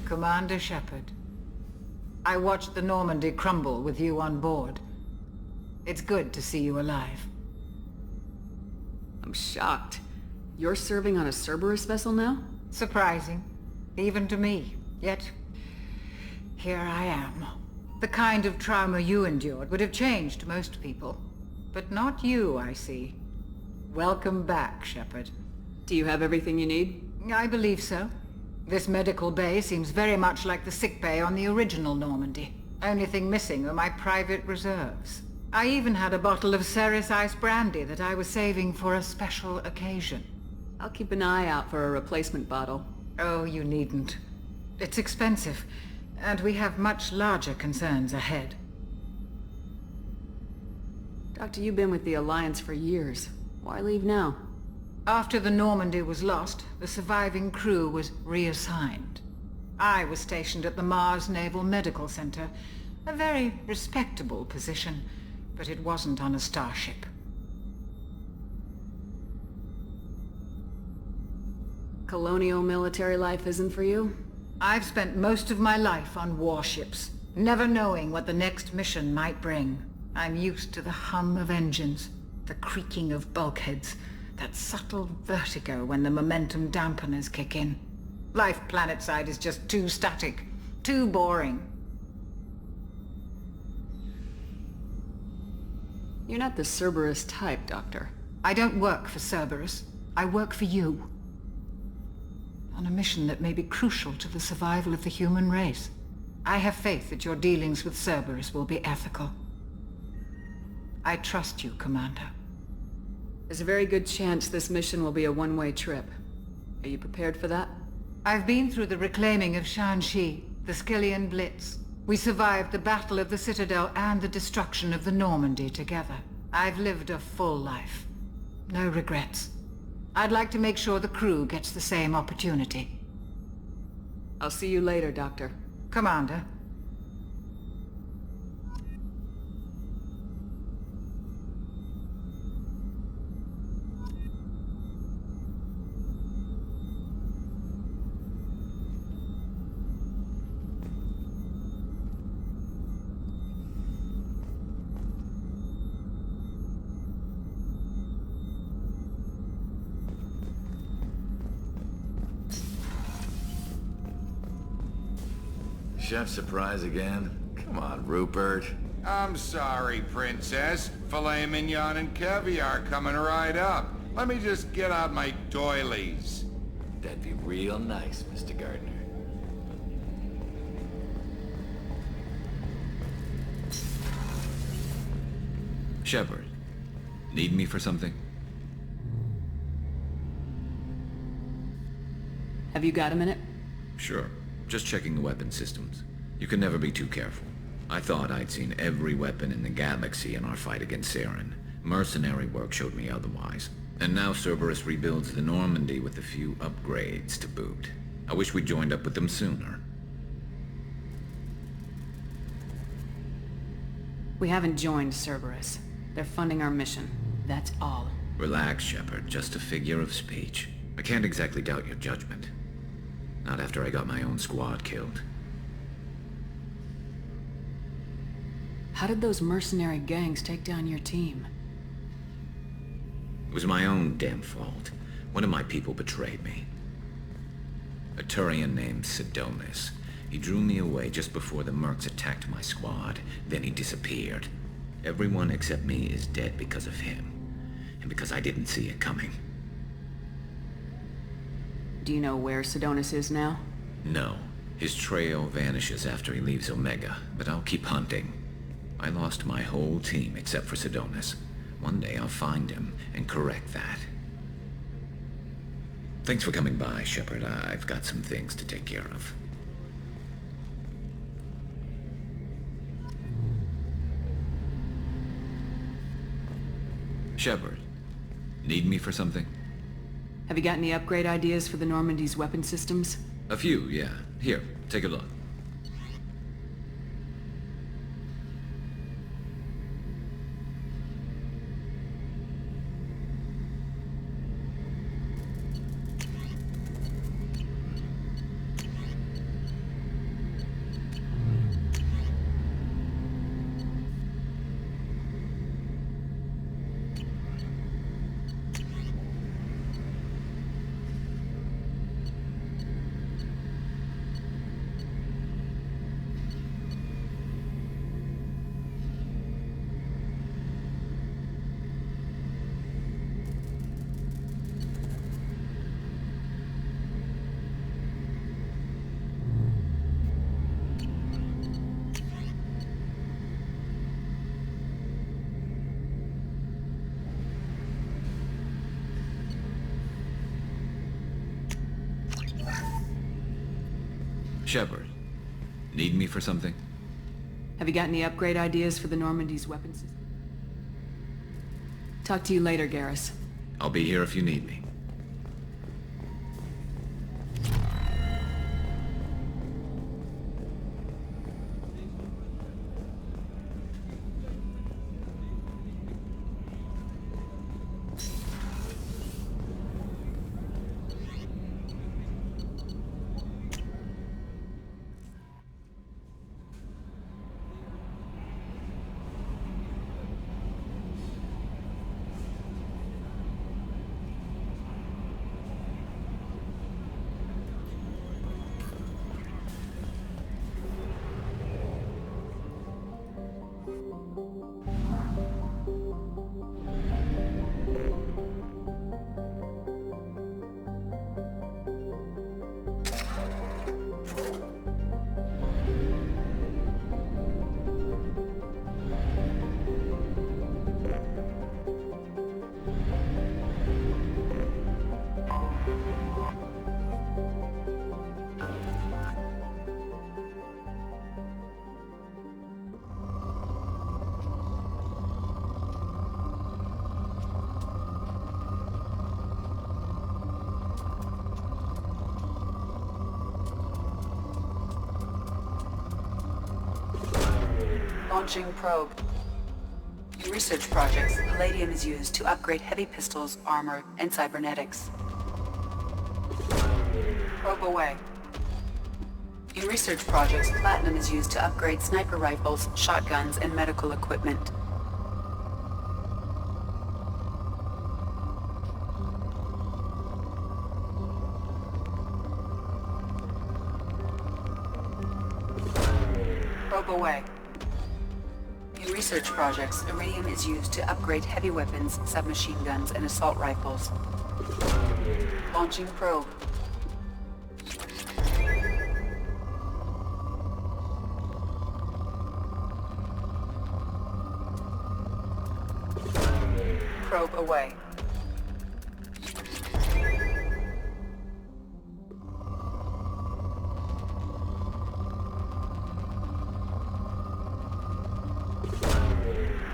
Commander Shepard, I watched the Normandy crumble with you on board. It's good to see you alive. I'm shocked. You're serving on a Cerberus vessel now? Surprising, even to me. Yet, here I am. The kind of trauma you endured would have changed most people. But not you, I see. Welcome back, Shepard. Do you have everything you need? I believe so. This medical bay seems very much like the sick bay on the original Normandy. Only thing missing are my private reserves. I even had a bottle of Ceres Ice Brandy that I was saving for a special occasion. I'll keep an eye out for a replacement bottle. Oh, you needn't. It's expensive, and we have much larger concerns ahead. Doctor, you've been with the Alliance for years. Why leave now? After the Normandy was lost, the surviving crew was reassigned. I was stationed at the Mars Naval Medical Center, a very respectable position, but it wasn't on a starship. Colonial military life isn't for you? I've spent most of my life on warships, never knowing what the next mission might bring. I'm used to the hum of engines, the creaking of bulkheads, that subtle vertigo when the momentum dampeners kick in. Life planetside is just too static, too boring. You're not the Cerberus type, Doctor. I don't work for Cerberus. I work for you. On a mission that may be crucial to the survival of the human race. I have faith that your dealings with Cerberus will be ethical. I trust you, Commander. There's a very good chance this mission will be a one-way trip. Are you prepared for that? I've been through the reclaiming of Shanxi, the Skillian Blitz. We survived the Battle of the Citadel and the destruction of the Normandy together. I've lived a full life. No regrets. I'd like to make sure the crew gets the same opportunity. I'll see you later, Doctor. Commander. Chef surprise again? Come on, Rupert. I'm sorry, Princess. Filet mignon and caviar coming right up. Let me just get out my doilies. That'd be real nice, Mr. Gardner. Shepard, need me for something? Have you got a minute? Sure. Just checking the weapon systems. You can never be too careful. I thought I'd seen every weapon in the galaxy in our fight against Saren. Mercenary work showed me otherwise. And now Cerberus rebuilds the Normandy with a few upgrades to boot. I wish we'd joined up with them sooner. We haven't joined Cerberus. They're funding our mission. That's all. Relax, Shepard. Just a figure of speech. I can't exactly doubt your judgment. Not after I got my own squad killed. How did those mercenary gangs take down your team? It was my own damn fault. One of my people betrayed me. A Turian named Sidonis. He drew me away just before the mercs attacked my squad. Then he disappeared. Everyone except me is dead because of him. And because I didn't see it coming. Do you know where Sidonis is now? No. His trail vanishes after he leaves Omega, but I'll keep hunting. I lost my whole team except for Sidonis. One day I'll find him and correct that. Thanks for coming by, Shepard. I've got some things to take care of. Shepard, need me for something? Have you got any upgrade ideas for the Normandy's weapon systems? A few, yeah. Here, take a look. Shepard, need me for something? Have you got any upgrade ideas for the Normandy's weapon system? Talk to you later, Garrus. I'll be here if you need me. Launching probe. In research projects, palladium is used to upgrade heavy pistols, armor, and cybernetics. Probe away. In research projects, platinum is used to upgrade sniper rifles, shotguns, and medical equipment. Probe away. In research projects, iridium is used to upgrade heavy weapons, submachine guns, and assault rifles. Launching probe. Probe away.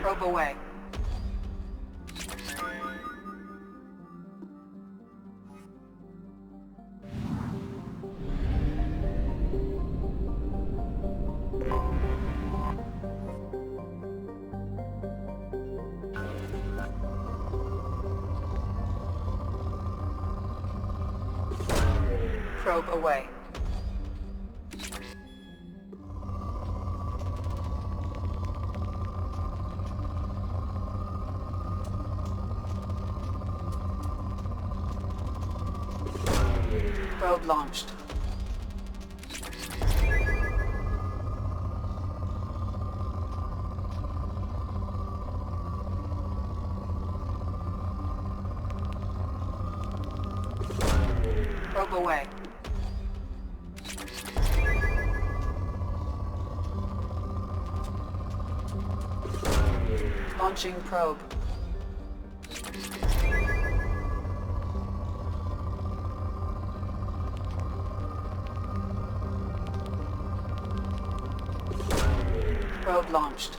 Probe away. Probe away. Probe launched. Probe away. Launching probe. Probe launched.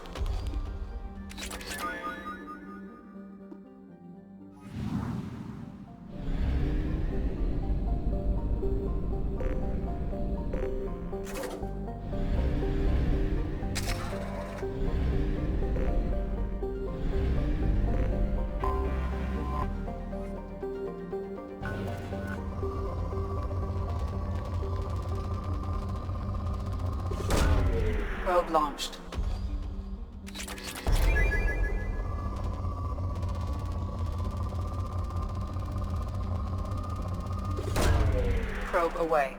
Probe launched. Probe away.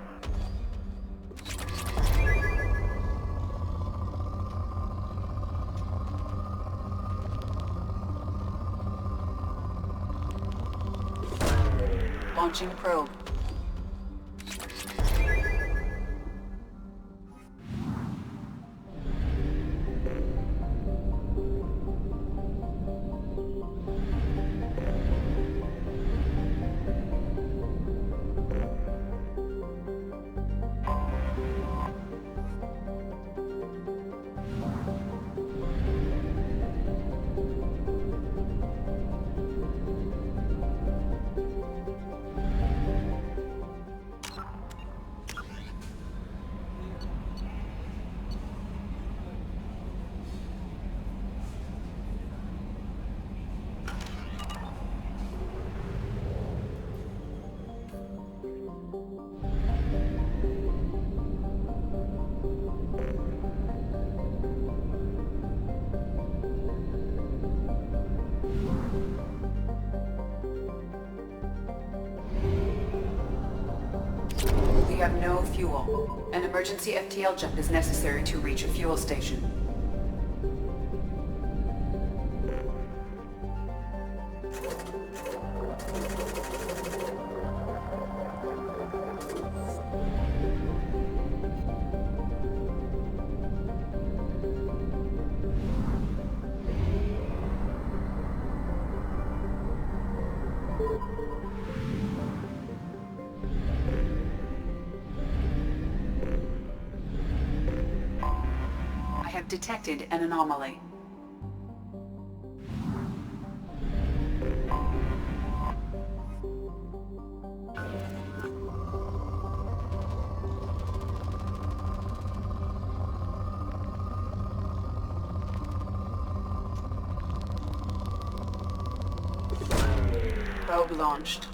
Launching probe. We have no fuel. An emergency FTL jump is necessary to reach a fuel station. I have detected an anomaly. Probe launched.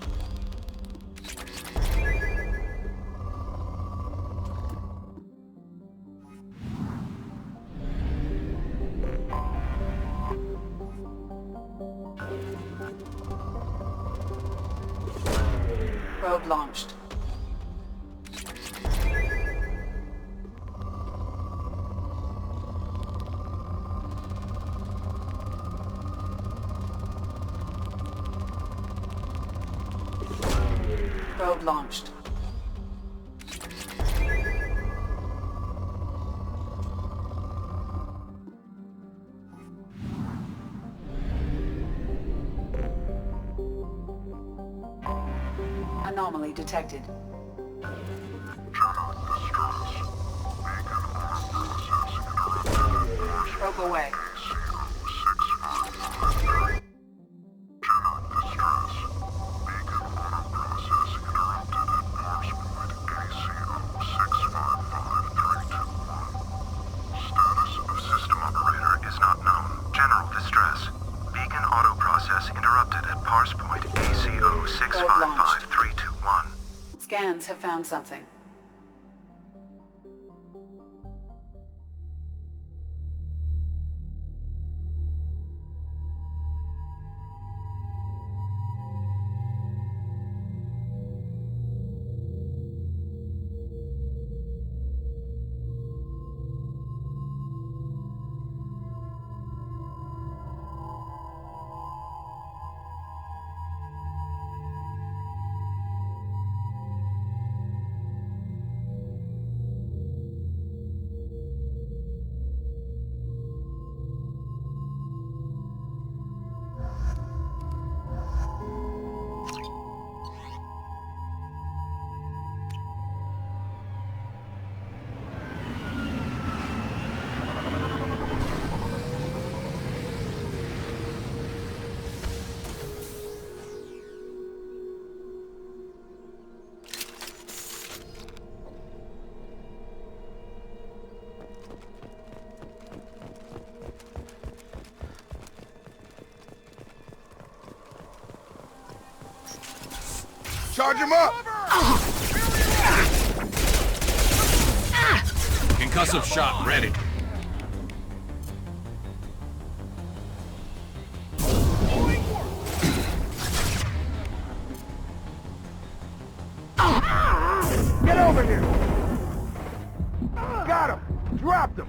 Probe launched. Probe launched. Anomaly detected. Probe away. Scans have found something. Charge him up! Concussive shot ready. Get over here! Got him! Dropped him!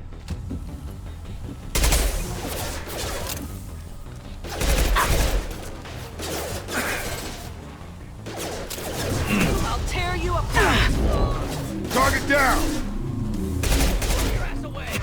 I'll tear you apart! Target down! Your ass away!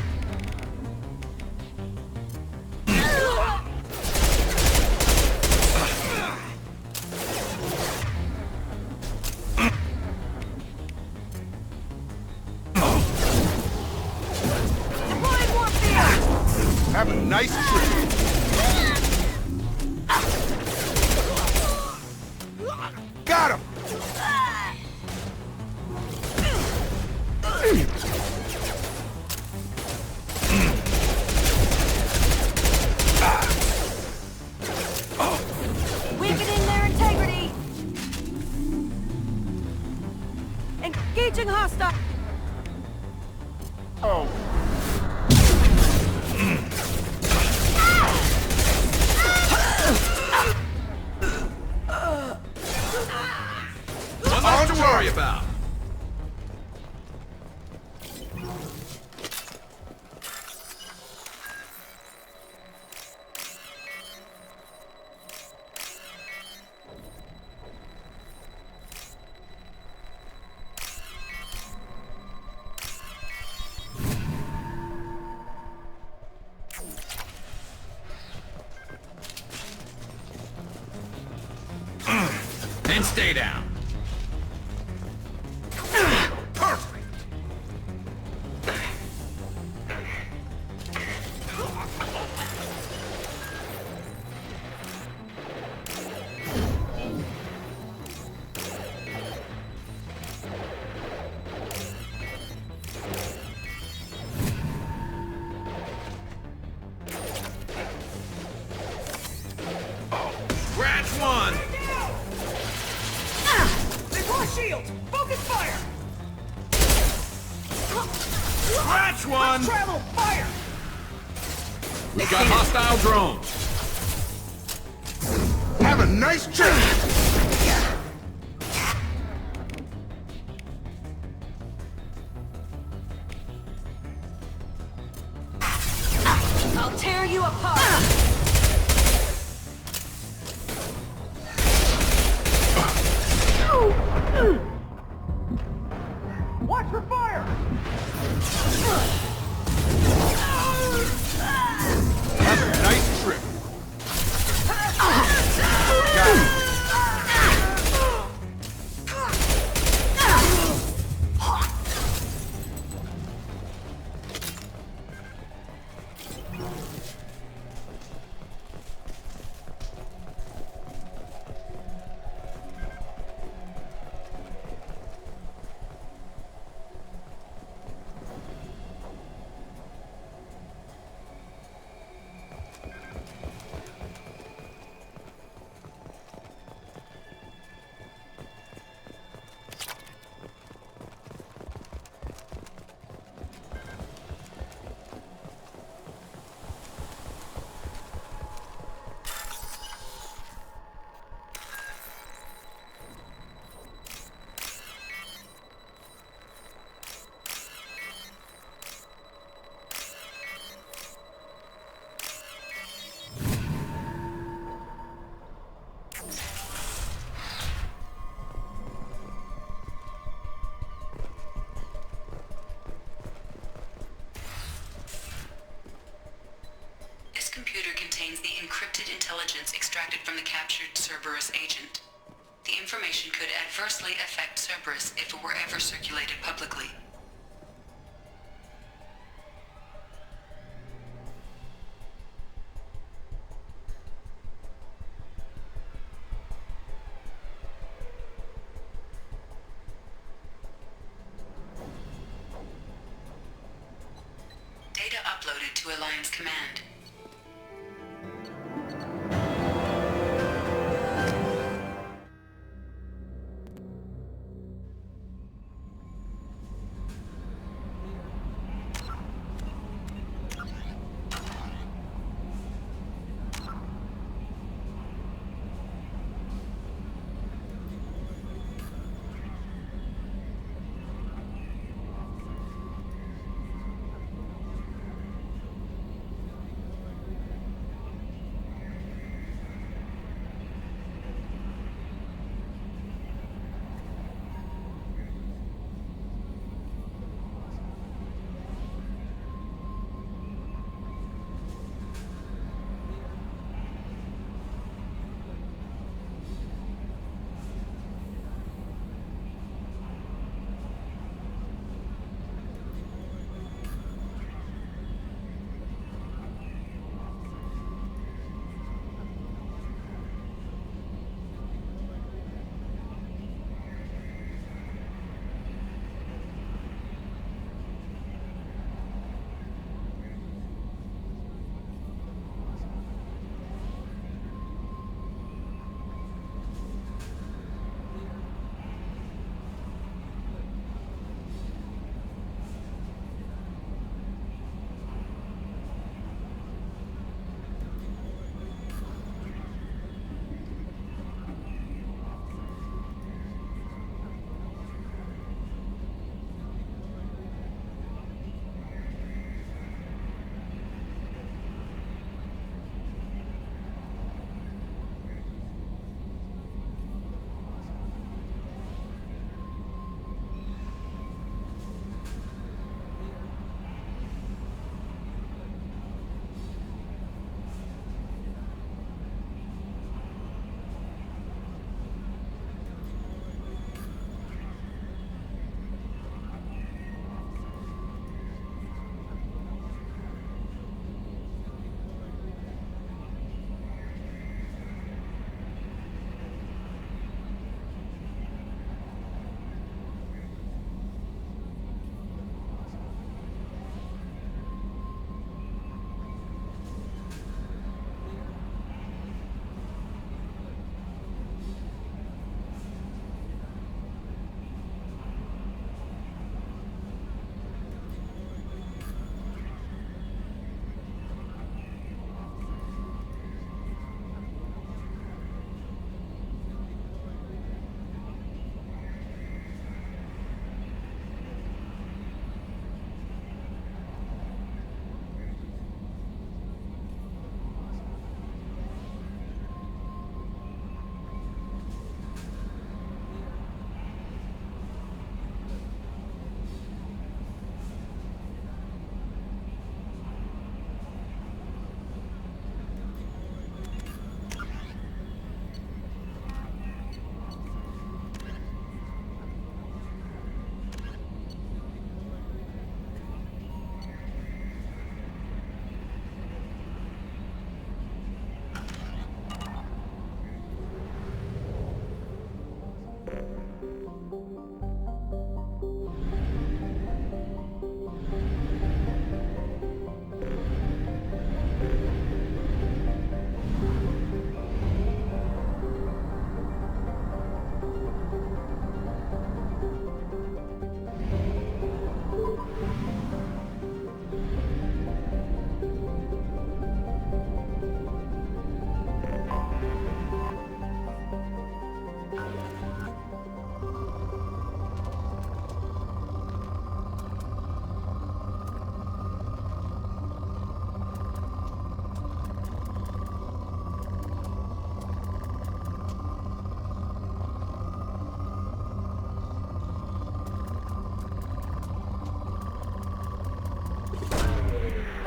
Have a nice trip. Got him! Weakening their integrity! Engaging hostile! Oh. Nothing to worry about. Stay down. Perfect. Scratch one. There's more shields! Focus fire! Scratch one. Travel, fire! We got hostile drones. Have a nice trip. I'll tear you apart! Watch for fire! Have a nice trip. This computer contains the encrypted intelligence extracted from the captured Cerberus agent. The information could adversely affect Cerberus if it were ever circulated publicly. Data uploaded to Alliance Command.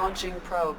Launching probe.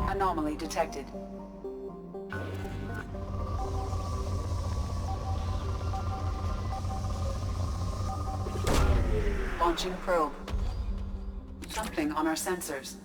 Anomaly detected. Launching probe. Something on our sensors.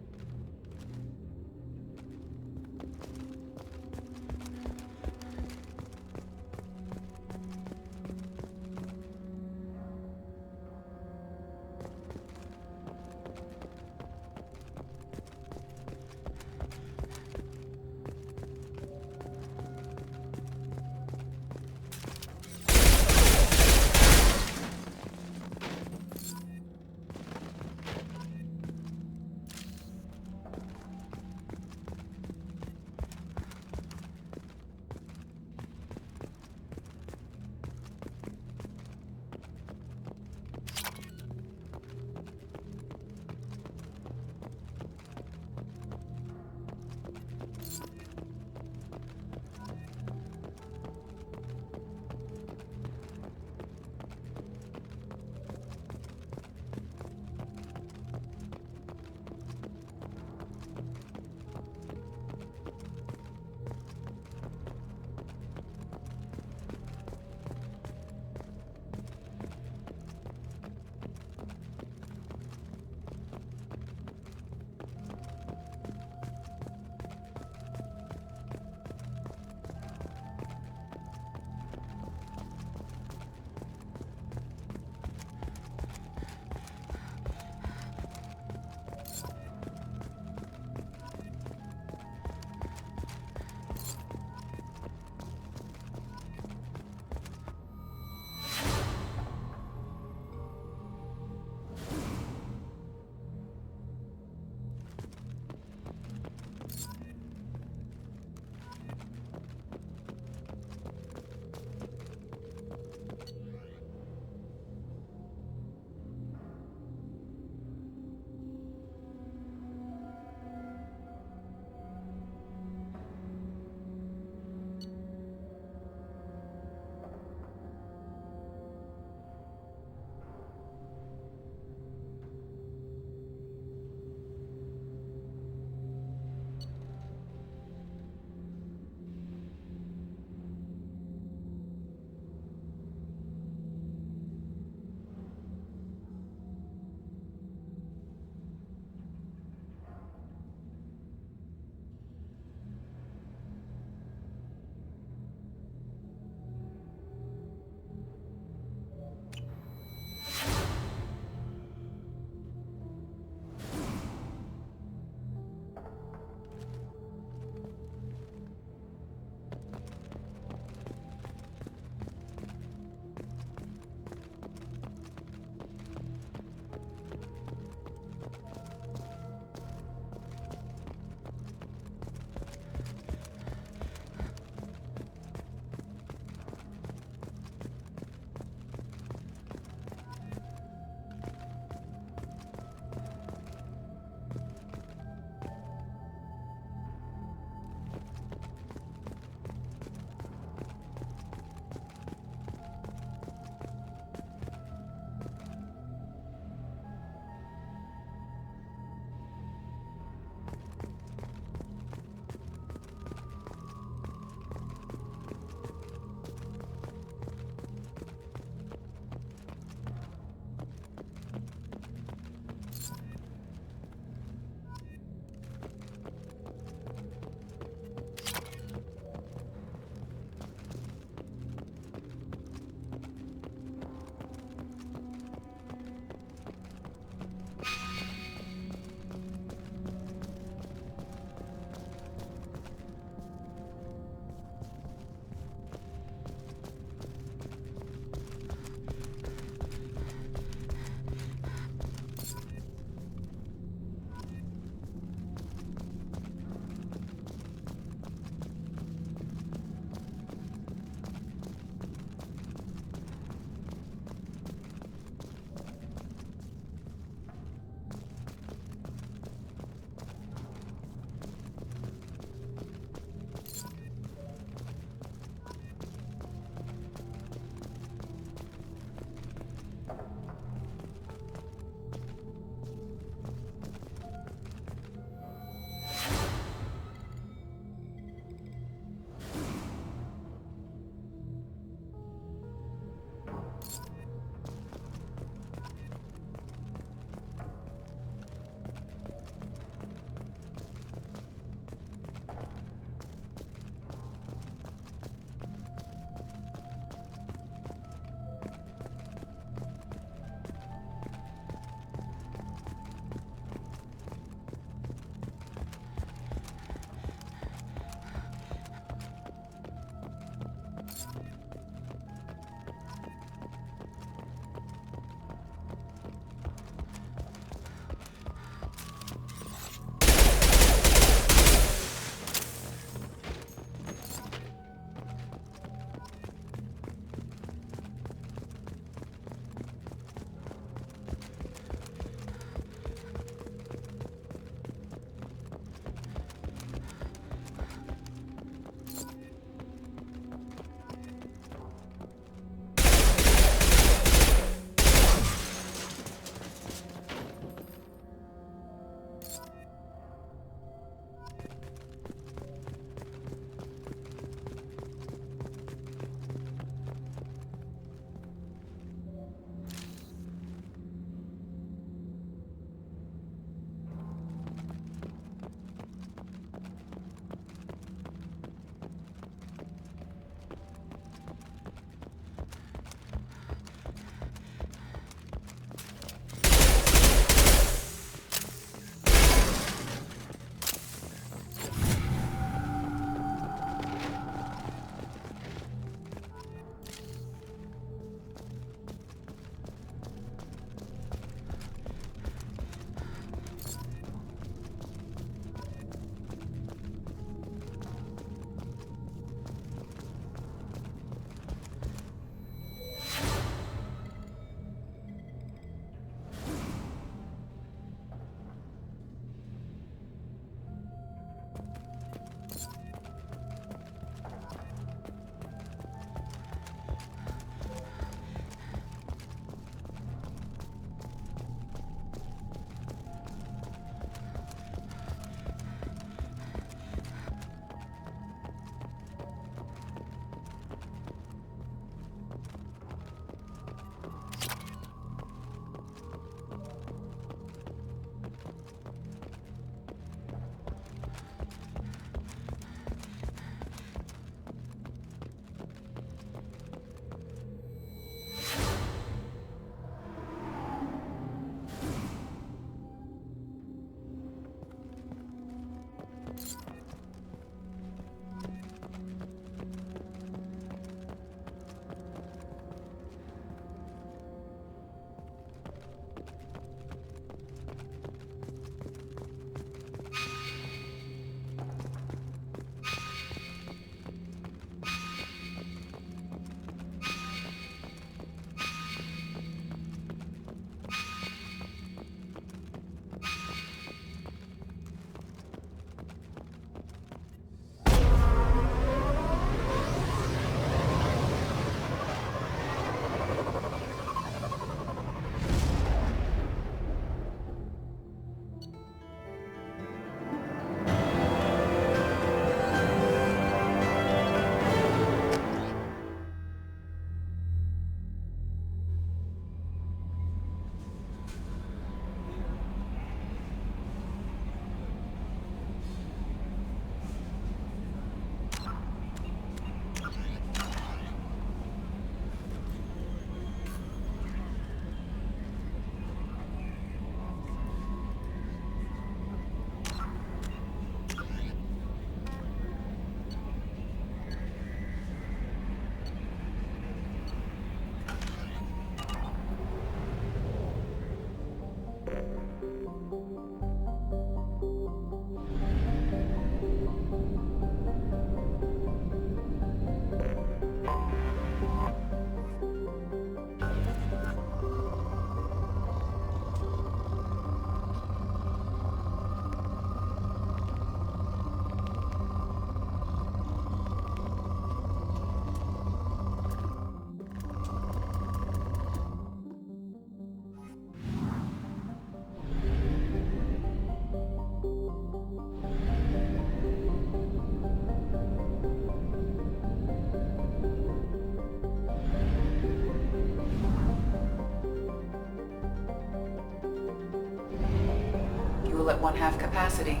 fuel at 1/2 capacity.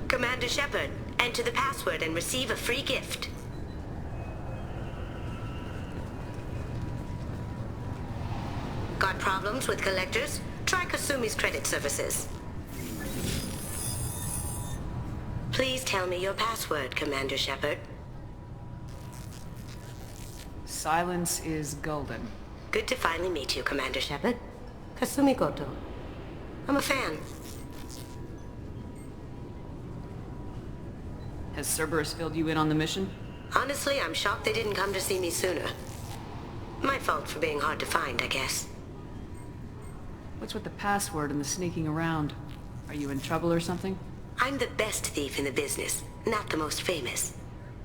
Commander Shepard, enter the password and receive a free gift. Got problems with collectors? Try Kasumi's credit services. Please tell me your password, Commander Shepard. Silence is golden. Good to finally meet you, Commander Shepard. Kasumi Goto. I'm a fan. Has Cerberus filled you in on the mission? Honestly, I'm shocked they didn't come to see me sooner. My fault for being hard to find, I guess. What's with the password and the sneaking around? Are you in trouble or something? I'm the best thief in the business, not the most famous.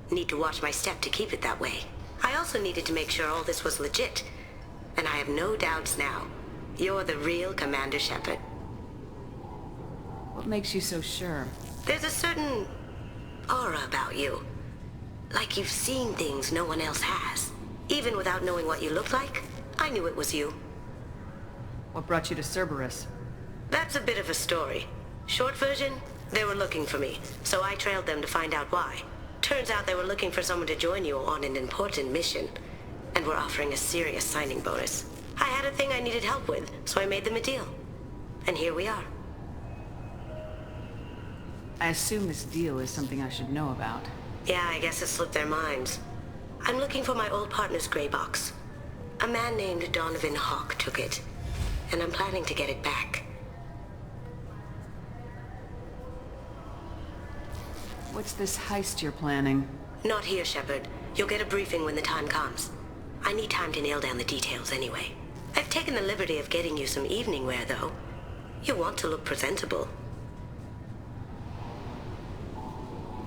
Need to watch my step to keep it that way. I also needed to make sure all this was legit. And I have no doubts now. You're the real Commander Shepard. What makes you so sure? There's a certain aura about you. Like you've seen things no one else has. Even without knowing what you look like, I knew it was you. What brought you to Cerberus? That's a bit of a story. Short version, they were looking for me, so I trailed them to find out why. Turns out they were looking for someone to join you on an important mission, and were offering a serious signing bonus. I had a thing I needed help with, so I made them a deal. And here we are. I assume this deal is something I should know about. Yeah, I guess it slipped their minds. I'm looking for my old partner's gray box. A man named Donovan Hawk took it, and I'm planning to get it back. What's this heist you're planning? Not here, Shepard. You'll get a briefing when the time comes. I need time to nail down the details anyway. I've taken the liberty of getting you some evening wear, though. You want to look presentable.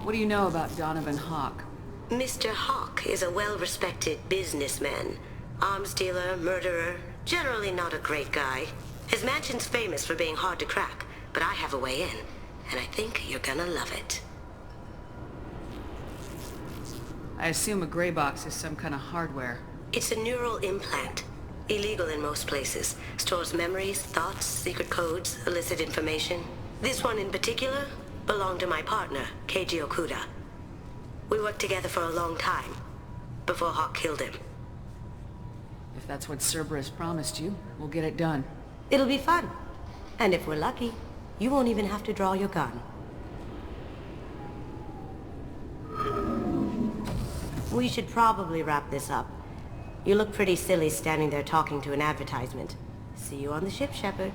What do you know about Donovan Hawk? Mr. Hawk is a well-respected businessman. Arms dealer, murderer, generally not a great guy. His mansion's famous for being hard to crack, but I have a way in, and I think you're gonna love it. I assume a gray box is some kind of hardware. It's a neural implant. Illegal in most places. Stores memories, thoughts, secret codes, illicit information. This one in particular belonged to my partner, Keiji Okuda. We worked together for a long time, before Hawk killed him. If that's what Cerberus promised you, we'll get it done. It'll be fun. And if we're lucky, you won't even have to draw your gun. We should probably wrap this up. You look pretty silly standing there talking to an advertisement. See you on the ship, Shepard.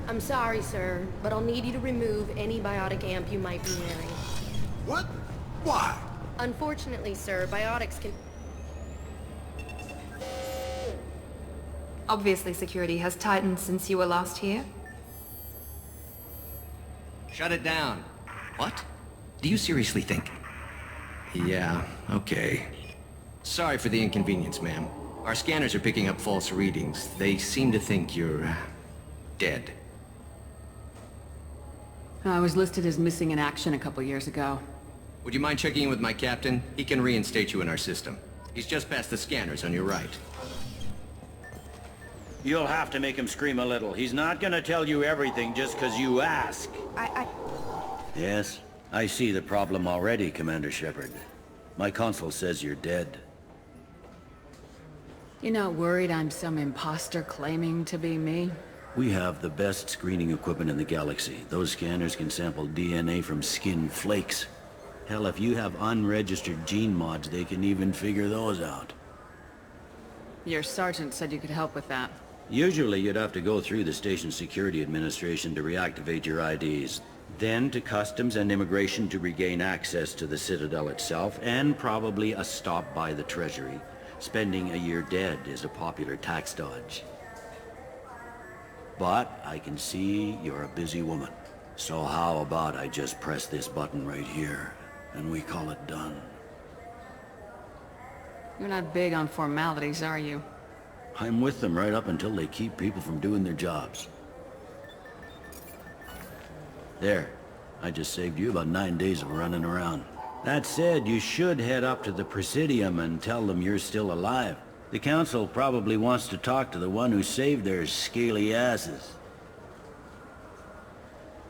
I'm sorry, sir, but I'll need you to remove any biotic amp you might be wearing. What? Why? Unfortunately, sir, biotics can... Obviously, security has tightened since you were last here. Shut it down. What? Do you seriously think? Yeah, okay. Sorry for the inconvenience, ma'am. Our scanners are picking up false readings. They seem to think you're... dead. I was listed as missing in action a couple years ago. Would you mind checking in with my captain? He can reinstate you in our system. He's just past the scanners on your right. You'll have to make him scream a little. He's not gonna tell you everything just because you ask. Yes, I see the problem already, Commander Shepard. My console says you're dead. You're not worried I'm some imposter claiming to be me? We have the best screening equipment in the galaxy. Those scanners can sample DNA from skin flakes. Hell, if you have unregistered gene mods, they can even figure those out. Your sergeant said you could help with that. Usually you'd have to go through the station security administration to reactivate your IDs. Then to customs and immigration to regain access to the Citadel itself, and probably a stop by the Treasury. Spending a year dead is a popular tax dodge. But I can see you're a busy woman. So how about I just press this button right here, and we call it done? You're not big on formalities, are you? I'm with them right up until they keep people from doing their jobs. There. I just saved you about 9 days of running around. That said, you should head up to the Presidium and tell them you're still alive. The Council probably wants to talk to the one who saved their scaly asses.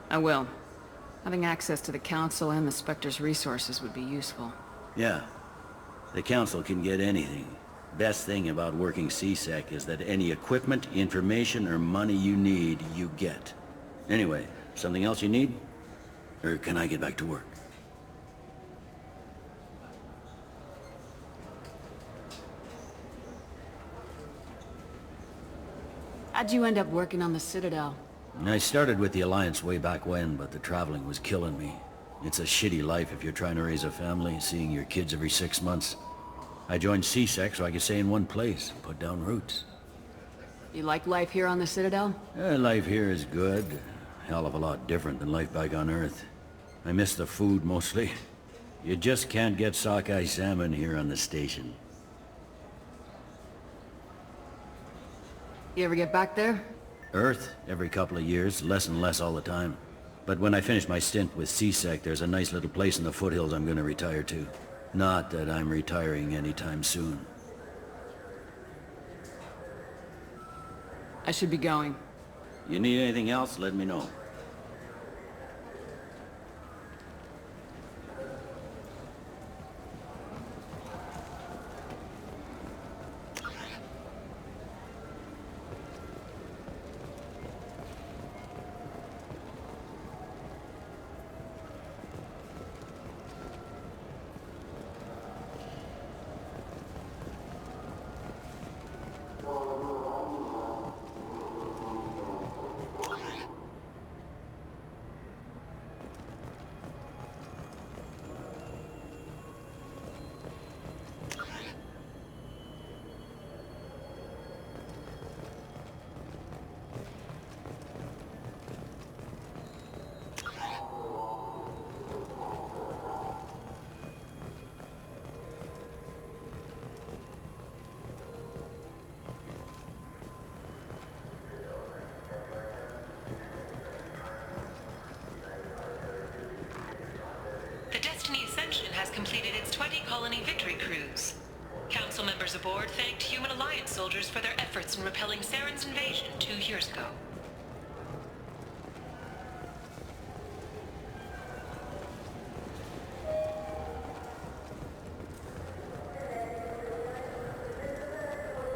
I will. Having access to the Council and the Spectre's resources would be useful. Yeah. The Council can get anything. Best thing about working CSEC is that any equipment, information, or money you need, you get. Anyway, something else you need? Or can I get back to work? How'd you end up working on the Citadel? I started with the Alliance way back when, but the traveling was killing me. It's a shitty life if you're trying to raise a family, seeing your kids every 6 months. I joined CSEC so I could stay in one place and put down roots. You like life here on the Citadel? Life here is good. Hell of a lot different than life back on Earth. I miss the food mostly. You just can't get sockeye salmon here on the station. You ever get back there? Earth, every couple of years, less and less all the time. But when I finish my stint with CSEC, there's a nice little place in the foothills I'm gonna retire to. Not that I'm retiring anytime soon. I should be going. You need anything else, let me know. The Destiny Ascension has completed its 20-colony victory cruise. Council members aboard thanked Human Alliance soldiers for their efforts in repelling Saren's invasion 2 years ago.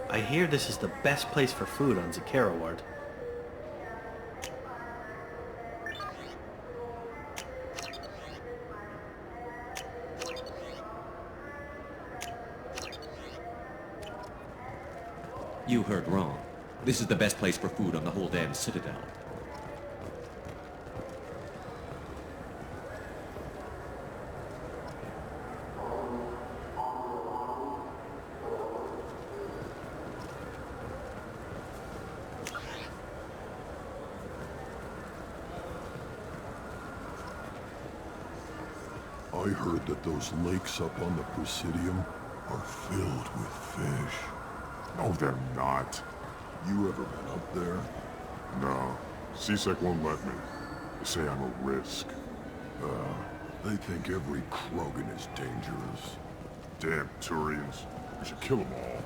I hear this is the best place for food on Zakera Ward. You heard wrong. This is the best place for food on the whole damn Citadel. I heard that those lakes up on the Presidium are filled with fish. No, they're not. You ever been up there? No. CSEC won't let me. They say I'm a risk. They think every Krogan is dangerous. Damn Turians. We should kill them all.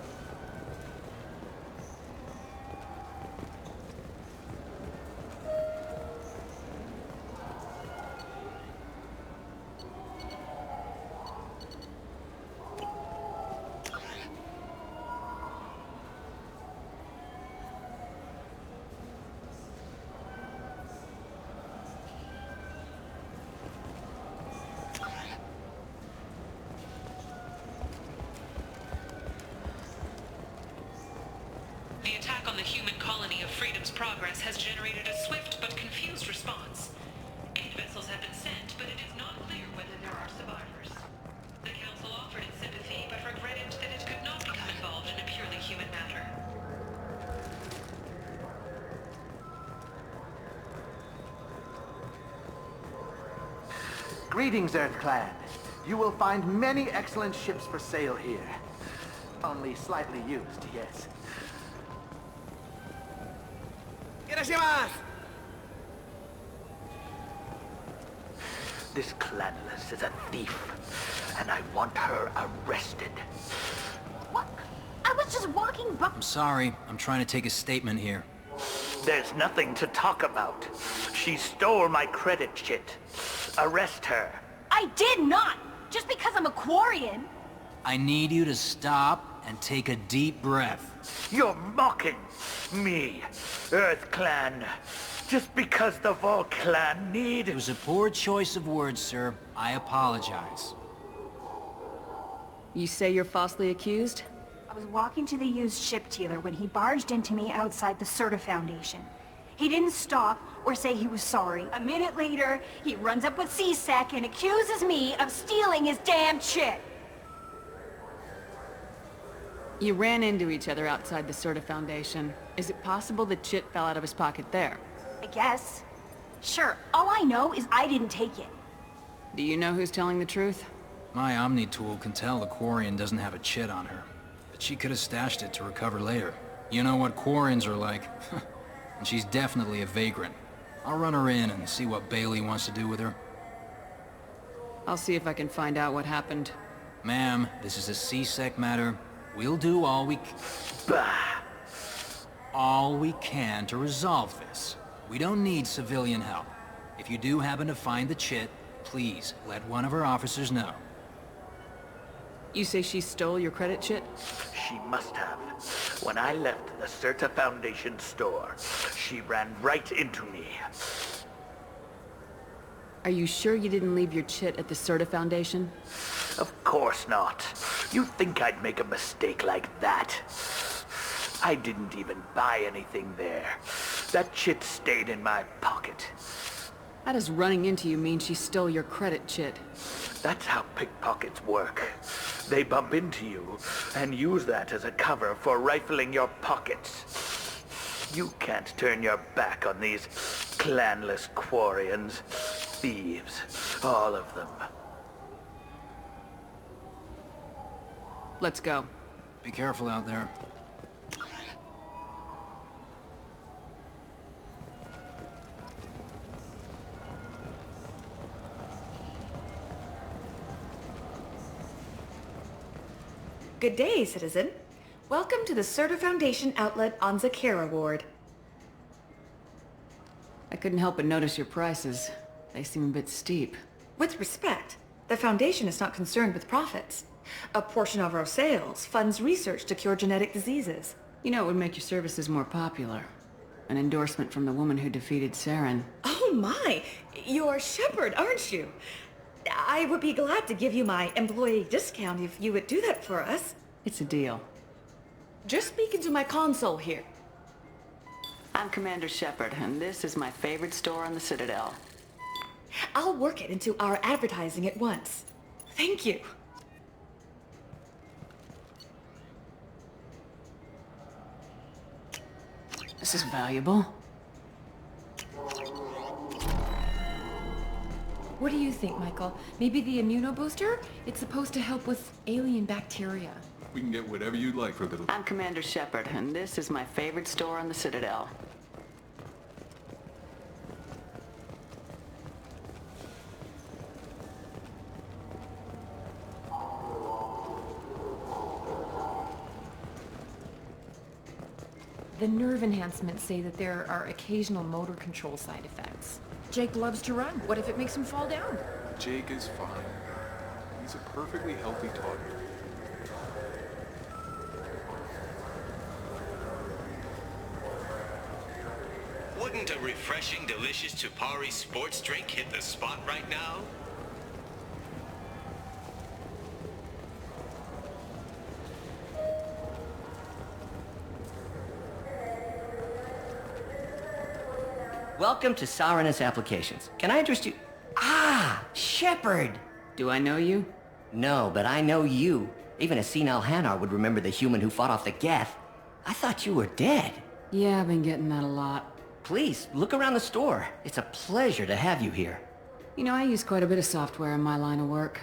The attack on the human colony of Freedom's Progress has generated a swift but confused response. 8 vessels have been sent, but it is not clear whether there are survivors. The Council offered its sympathy, but regretted that it could not become involved in a purely human matter. Greetings, Earth Clan. You will find many excellent ships for sale here. Only slightly used, yes. This Clanless is a thief, and I want her arrested. What? I was just walking by. I'm sorry. I'm trying to take a statement here. There's nothing to talk about. She stole my credit chit. Arrest her. I did not! Just because I'm a Quarian. I need you to stop and take a deep breath. You're mocking me, Earth Clan. Just because the Vol Clan need... It was a poor choice of words, sir. I apologize. You say you're falsely accused? I was walking to the used ship dealer when he barged into me outside the Serta Foundation. He didn't stop or say he was sorry. A minute later, he runs up with CSEC and accuses me of stealing his damn chit. You ran into each other outside the Serta Foundation. Is it possible the chit fell out of his pocket there? I guess. Sure, all I know is I didn't take it. Do you know who's telling the truth? My Omni tool can tell the Quarian doesn't have a chit on her. But she could have stashed it to recover later. You know what Quarians are like. And she's definitely a vagrant. I'll run her in and see what Bailey wants to do with her. I'll see if I can find out what happened. Ma'am, this is a C-Sec matter. We'll do all we can to resolve this. We don't need civilian help. If you do happen to find the chit, please let one of our officers know. You say she stole your credit chit? She must have. When I left the Certa Foundation store, she ran right into me. Are you sure you didn't leave your chit at the Certa Foundation? Of course not. You think I'd make a mistake like that? I didn't even buy anything there. That chit stayed in my pocket. How does running into you mean she stole your credit chit? That's how pickpockets work. They bump into you and use that as a cover for rifling your pockets. You can't turn your back on these clanless Quarians. Thieves, all of them. Let's go. Be careful out there. Good day, citizen. Welcome to the Certa Foundation outlet on Zakera Ward. I couldn't help but notice your prices. They seem a bit steep. With respect, the Foundation is not concerned with profits. A portion of our sales funds research to cure genetic diseases. You know, it would make your services more popular. An endorsement from the woman who defeated Saren. Oh my! You're Shepard, aren't you? I would be glad to give you my employee discount if you would do that for us. It's a deal. Just speak into my console here. I'm Commander Shepard, and this is my favorite store on the Citadel. I'll work it into our advertising at once. Thank you. This is valuable. What do you think, Michael? Maybe the immunobooster? It's supposed to help with alien bacteria. We can get whatever you'd like for a little... I'm Commander Shepard, and this is my favorite store on the Citadel. The nerve enhancements say that there are occasional motor control side effects. Jake loves to run. What if it makes him fall down? Jake is fine. He's a perfectly healthy toddler. Wouldn't a refreshing, delicious Tupari sports drink hit the spot right now? Welcome to Sarenus Applications. Can I interest you? Ah, Shepard! Do I know you? No, but I know you. Even a senile Hanar would remember the human who fought off the Geth. I thought you were dead. Yeah, I've been getting that a lot. Please, look around the store. It's a pleasure to have you here. You know, I use quite a bit of software in my line of work.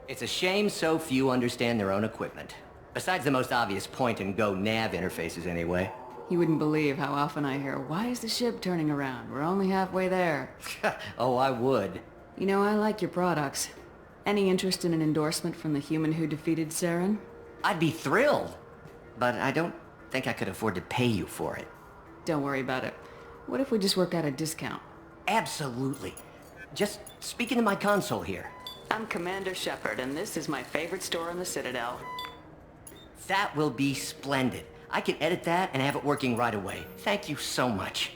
It's a shame so few understand their own equipment. Besides the most obvious point-and-go nav interfaces, anyway. You wouldn't believe how often I hear, "Why is the ship turning around? We're only halfway there." Oh, I would. You know, I like your products. Any interest in an endorsement from the human who defeated Saren? I'd be thrilled. But I don't think I could afford to pay you for it. Don't worry about it. What if we just work out a discount? Absolutely. Just speak into my console here. I'm Commander Shepard, and this is my favorite store on the Citadel. That will be splendid. I can edit that and have it working right away. Thank you so much.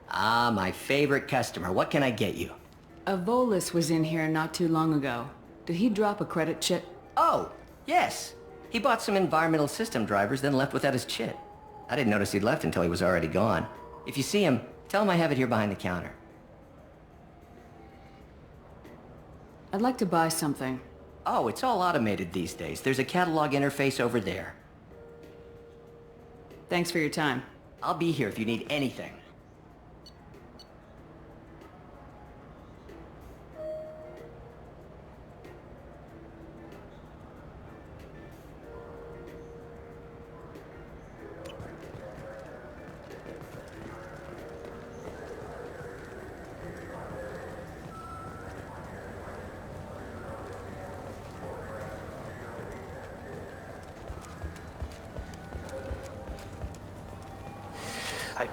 Ah, my favorite customer. What can I get you? A Volus was in here not too long ago. Did he drop a credit chit? Oh, yes. He bought some environmental system drivers, then left without his chit. I didn't notice he'd left until he was already gone. If you see him, tell him I have it here behind the counter. I'd like to buy something. Oh, it's all automated these days. There's a catalog interface over there. Thanks for your time. I'll be here if you need anything.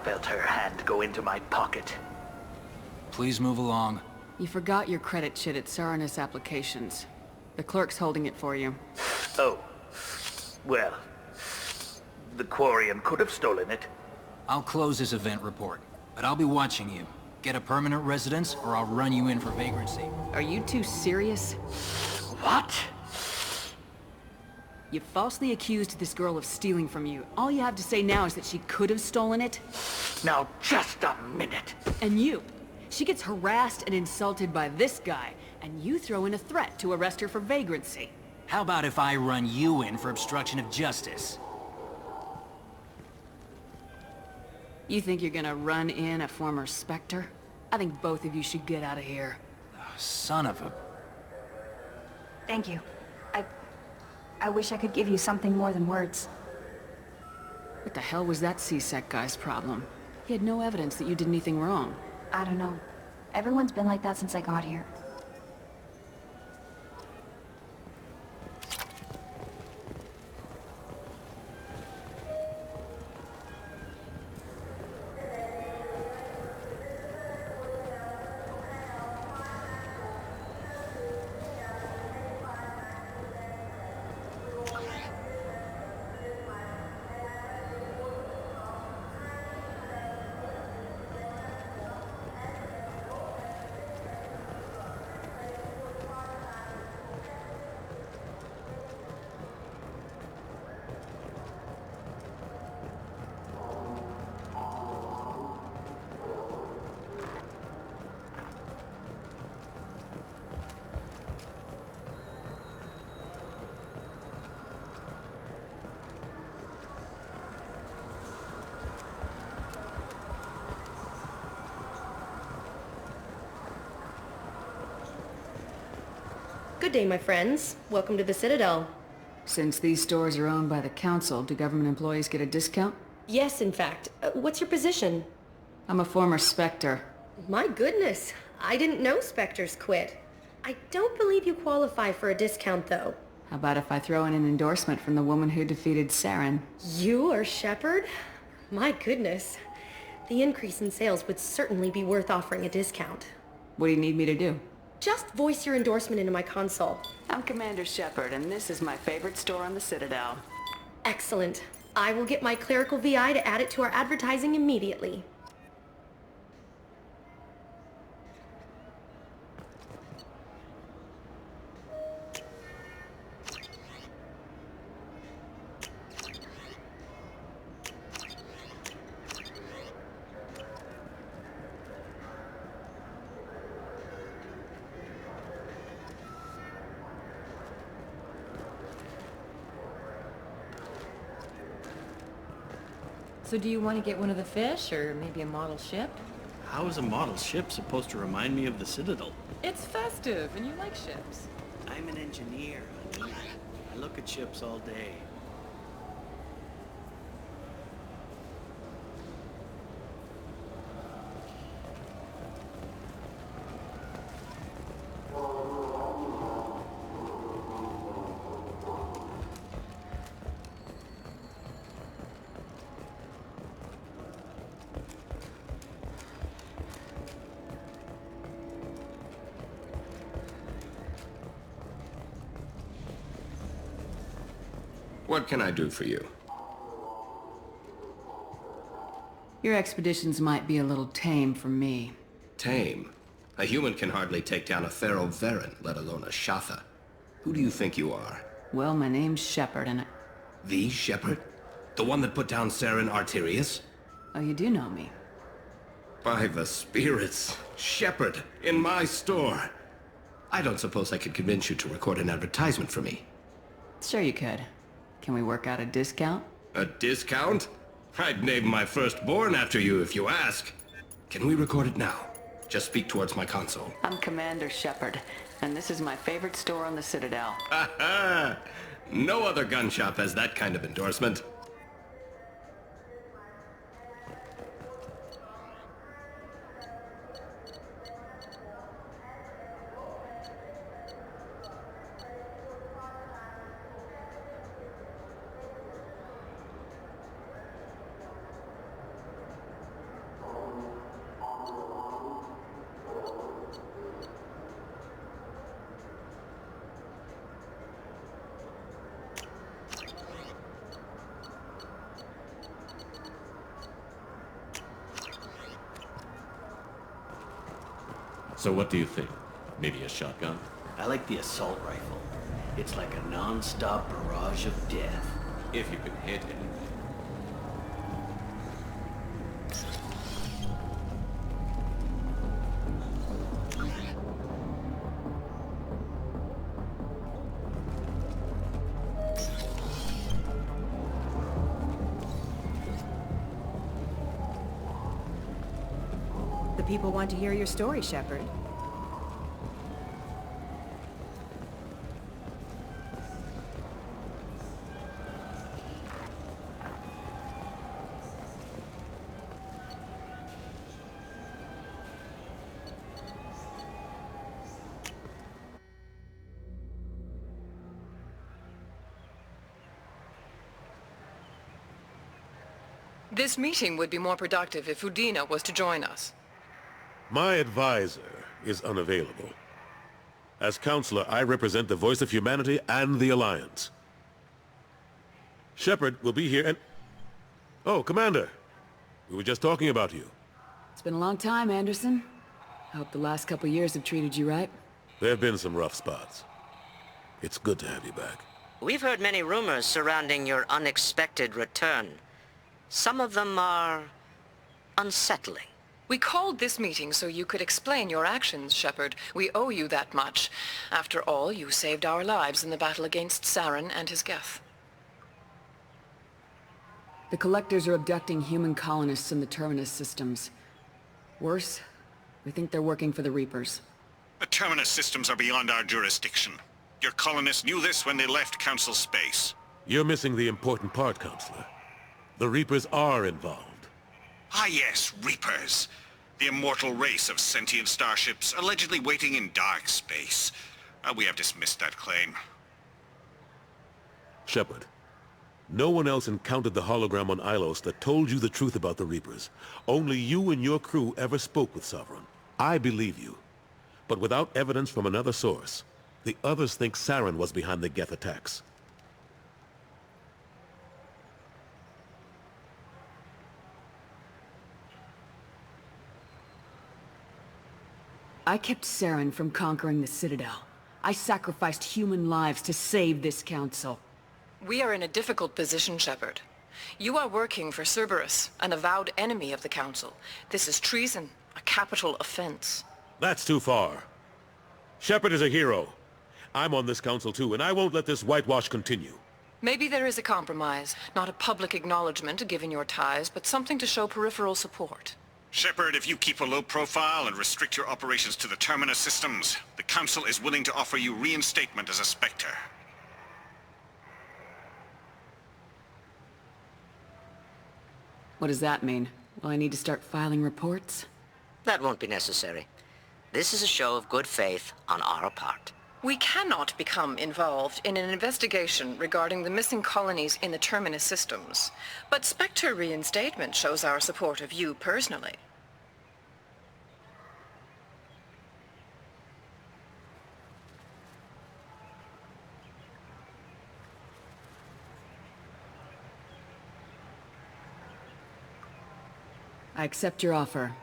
felt her hand go into my pocket. Please move along. You forgot your credit chit at Saranus Applications. The clerk's holding it for you. Oh. Well, the Quarian could have stolen it. I'll close this event report, but I'll be watching you. Get a permanent residence, or I'll run you in for vagrancy. Are you two serious? What? You falsely accused this girl of stealing from you. All you have to say now is that she could have stolen it? Now, just a minute. And you. She gets harassed and insulted by this guy, and you throw in a threat to arrest her for vagrancy. How about if I run you in for obstruction of justice? You think you're gonna run in a former Spectre? I think both of you should get out of here. Son of a... Thank you. I wish I could give you something more than words. What the hell was that C-Sec guy's problem? He had no evidence that you did anything wrong. I don't know. Everyone's been like that since I got here. Good day, my friends. Welcome to the Citadel. Since these stores are owned by the Council, do government employees get a discount? Yes, in fact. What's your position? I'm a former Spectre. My goodness. I didn't know Spectres quit. I don't believe you qualify for a discount, though. How about if I throw in an endorsement from the woman who defeated Saren? You are Shepard? My goodness. The increase in sales would certainly be worth offering a discount. What do you need me to do? Just voice your endorsement into my console. I'm Commander Shepard, and this is my favorite store on the Citadel. Excellent. I will get my clerical VI to add it to our advertising immediately. So do you want to get one of the fish, or maybe a model ship? How is a model ship supposed to remind me of the Citadel? It's festive, and you like ships. I'm an engineer, honey. I look at ships all day. What can I do for you? Your expeditions might be a little tame for me. Tame? A human can hardly take down a Thero Varen, let alone a Shatha. Who do you think you are? Well, my name's Shepard, and The Shepard? The one that put down Saren Arterius? Oh, you do know me. By the spirits, Shepard, in my store. I don't suppose I could convince you to record an advertisement for me. Sure you could. Can we work out a discount? A discount? I'd name my firstborn after you if you ask. Can we record it now? Just speak towards my console. I'm Commander Shepard, and this is my favorite store on the Citadel. Ha ha! No other gun shop has that kind of endorsement. So what do you think? Maybe a shotgun? I like the assault rifle. It's like a non-stop barrage of death. If you can hit anything. The people want to hear your story, Shepard. This meeting would be more productive if Udina was to join us. My advisor is unavailable. As counselor, I represent the voice of humanity and the Alliance. Shepard will be here and... Oh, Commander. We were just talking about you. It's been a long time, Anderson. I hope the last couple years have treated you right. There have been some rough spots. It's good to have you back. We've heard many rumors surrounding your unexpected return. Some of them are unsettling. We called this meeting so you could explain your actions, Shepard. We owe you that much. After all, you saved our lives in the battle against Saren and his Geth. The Collectors are abducting human colonists in the Terminus systems. Worse, we think they're working for the Reapers. The Terminus systems are beyond our jurisdiction. Your colonists knew this when they left Council space. You're missing the important part, Counselor. The Reapers are involved. Ah yes, Reapers. The immortal race of sentient starships allegedly waiting in dark space. We have dismissed that claim. Shepard, no one else encountered the hologram on Ilos that told you the truth about the Reapers. Only you and your crew ever spoke with Sovereign. I believe you. But without evidence from another source, the others think Saren was behind the Geth attacks. I kept Saren from conquering the Citadel. I sacrificed human lives to save this council. We are in a difficult position, Shepard. You are working for Cerberus, an avowed enemy of the Council. This is treason, a capital offense. That's too far. Shepard is a hero. I'm on this council too, and I won't let this whitewash continue. Maybe there is a compromise. Not a public acknowledgement given your ties, but something to show peripheral support. Shepard, if you keep a low profile and restrict your operations to the Terminus systems, the Council is willing to offer you reinstatement as a Spectre. What does that mean? Will I need to start filing reports? That won't be necessary. This is a show of good faith on our part. We cannot become involved in an investigation regarding the missing colonies in the Terminus systems, but Spectre reinstatement shows our support of you personally. I accept your offer.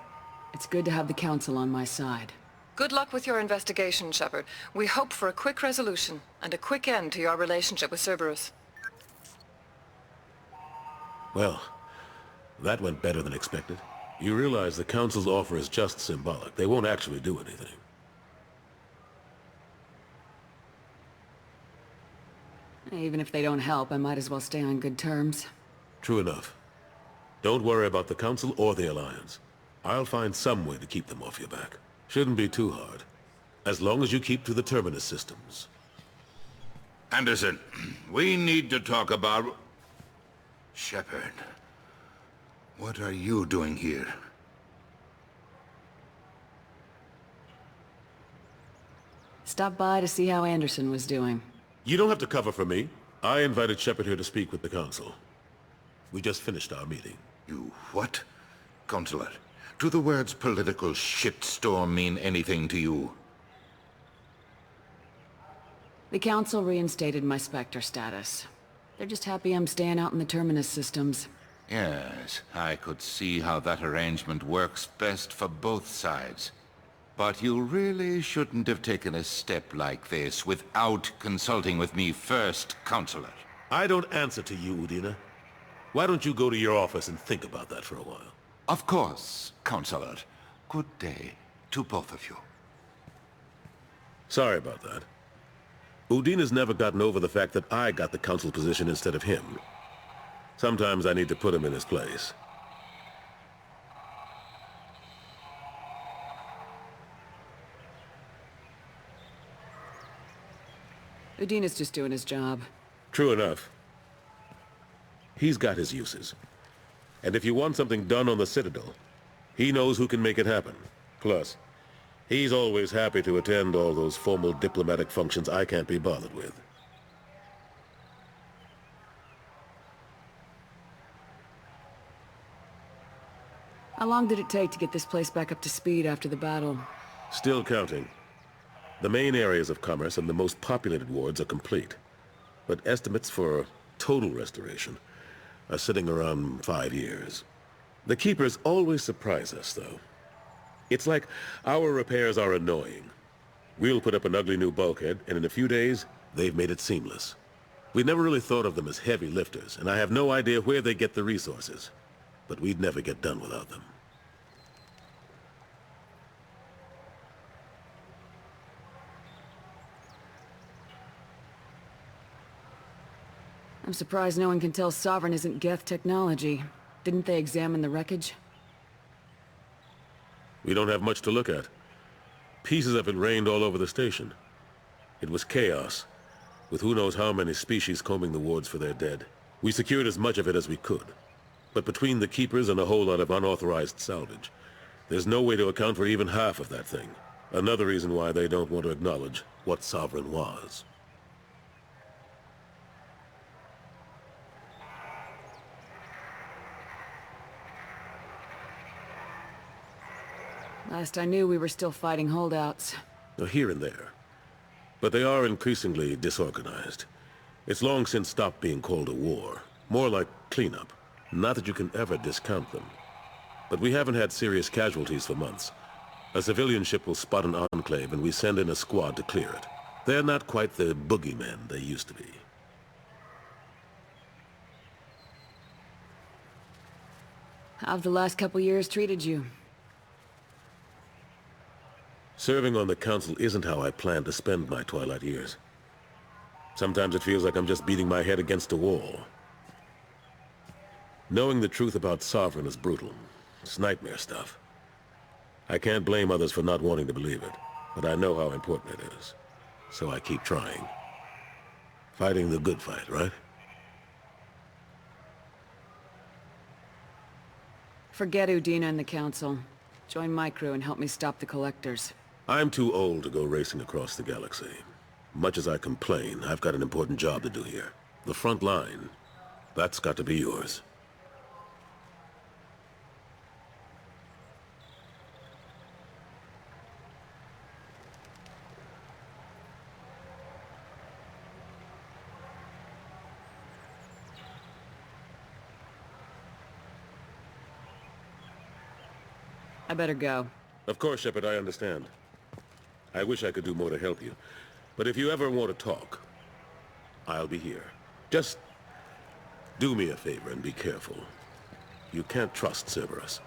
It's good to have the Council on my side. Good luck with your investigation, Shepard. We hope for a quick resolution and a quick end to your relationship with Cerberus. Well, that went better than expected. You realize the Council's offer is just symbolic. They won't actually do anything. Even if they don't help, I might as well stay on good terms. True enough. Don't worry about the Council or the Alliance. I'll find some way to keep them off your back. Shouldn't be too hard. As long as you keep to the Terminus systems. Anderson, we need to talk about... Shepard. What are you doing here? Stop by to see how Anderson was doing. You don't have to cover for me. I invited Shepard here to speak with the Council. We just finished our meeting. You what? Consular, do the words political shitstorm mean anything to you? The Council reinstated my Spectre status. They're just happy I'm staying out in the Terminus systems. Yes, I could see how that arrangement works best for both sides. But you really shouldn't have taken a step like this without consulting with me first, Counselor. I don't answer to you, Udina. Why don't you go to your office and think about that for a while? Of course, Counselor. Good day to both of you. Sorry about that. Udina's never gotten over the fact that I got the council position instead of him. Sometimes I need to put him in his place. Udina's just doing his job. True enough. He's got his uses. And if you want something done on the Citadel, he knows who can make it happen. Plus, he's always happy to attend all those formal diplomatic functions I can't be bothered with. How long did it take to get this place back up to speed after the battle? Still counting. The main areas of commerce and the most populated wards are complete. But estimates for total restoration are sitting around 5 years. The Keepers always surprise us, though. It's like our repairs are annoying. We'll put up an ugly new bulkhead, and in a few days, they've made it seamless. We never really thought of them as heavy lifters, and I have no idea where they get the resources. But we'd never get done without them. I'm surprised no one can tell Sovereign isn't Geth technology. Didn't they examine the wreckage? We don't have much to look at. Pieces of it rained all over the station. It was chaos, with who knows how many species combing the wards for their dead. We secured as much of it as we could. But between the Keepers and a whole lot of unauthorized salvage, there's no way to account for even half of that thing. Another reason why they don't want to acknowledge what Sovereign was. Last I knew, we were still fighting holdouts. Here and there. But they are increasingly disorganized. It's long since stopped being called a war. More like cleanup. Not that you can ever discount them. But we haven't had serious casualties for months. A civilian ship will spot an enclave and we send in a squad to clear it. They're not quite the boogeymen they used to be. How've the last couple years treated you? Serving on the Council isn't how I plan to spend my twilight years. Sometimes it feels like I'm just beating my head against a wall. Knowing the truth about Sovereign is brutal. It's nightmare stuff. I can't blame others for not wanting to believe it, but I know how important it is. So I keep trying. Fighting the good fight, right? Forget Udina and the Council. Join my crew and help me stop the Collectors. I'm too old to go racing across the galaxy. Much as I complain, I've got an important job to do here. The front line. That's got to be yours. I better go. Of course, Shepard, I understand. I wish I could do more to help you. But if you ever want to talk, I'll be here. Just do me a favor and be careful. You can't trust Cerberus.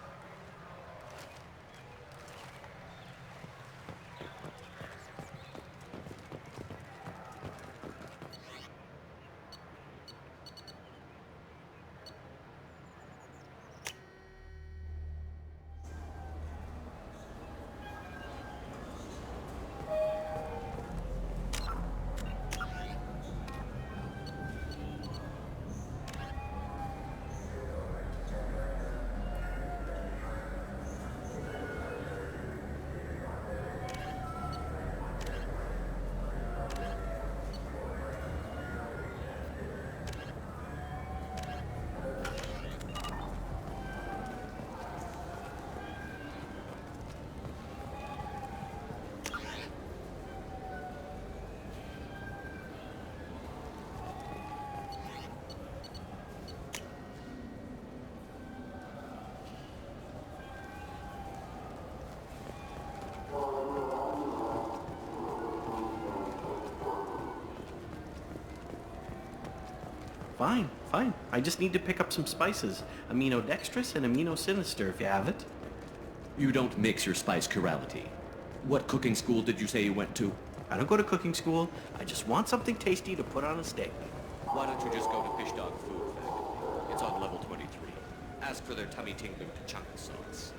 Fine, fine. I just need to pick up some spices. Aminodextrous and aminosinister, if you have it. You don't mix your spice chirality. What cooking school did you say you went to? I don't go to cooking school. I just want something tasty to put on a steak. Why don't you just go to Fish Dog Food Factory? It's on level 23. Ask for their tummy-tingling tachanka sauce.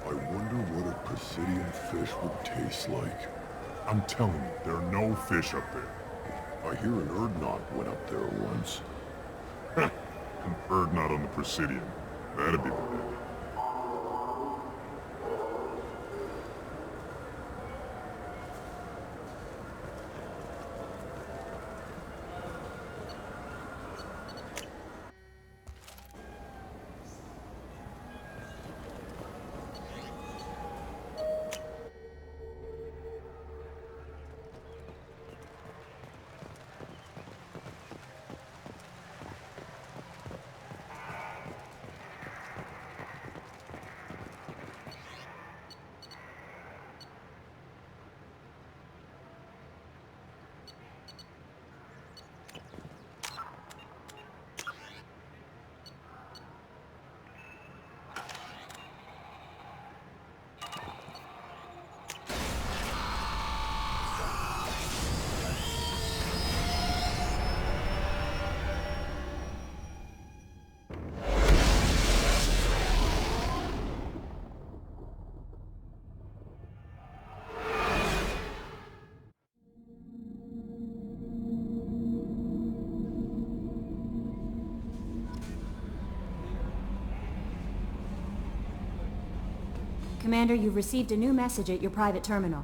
I wonder what a Presidium fish would taste like. I'm telling you, there are no fish up there. I hear an Urdnot went up there once. An Urdnot on the Presidium. That'd be the day. Commander, you've received a new message at your private terminal.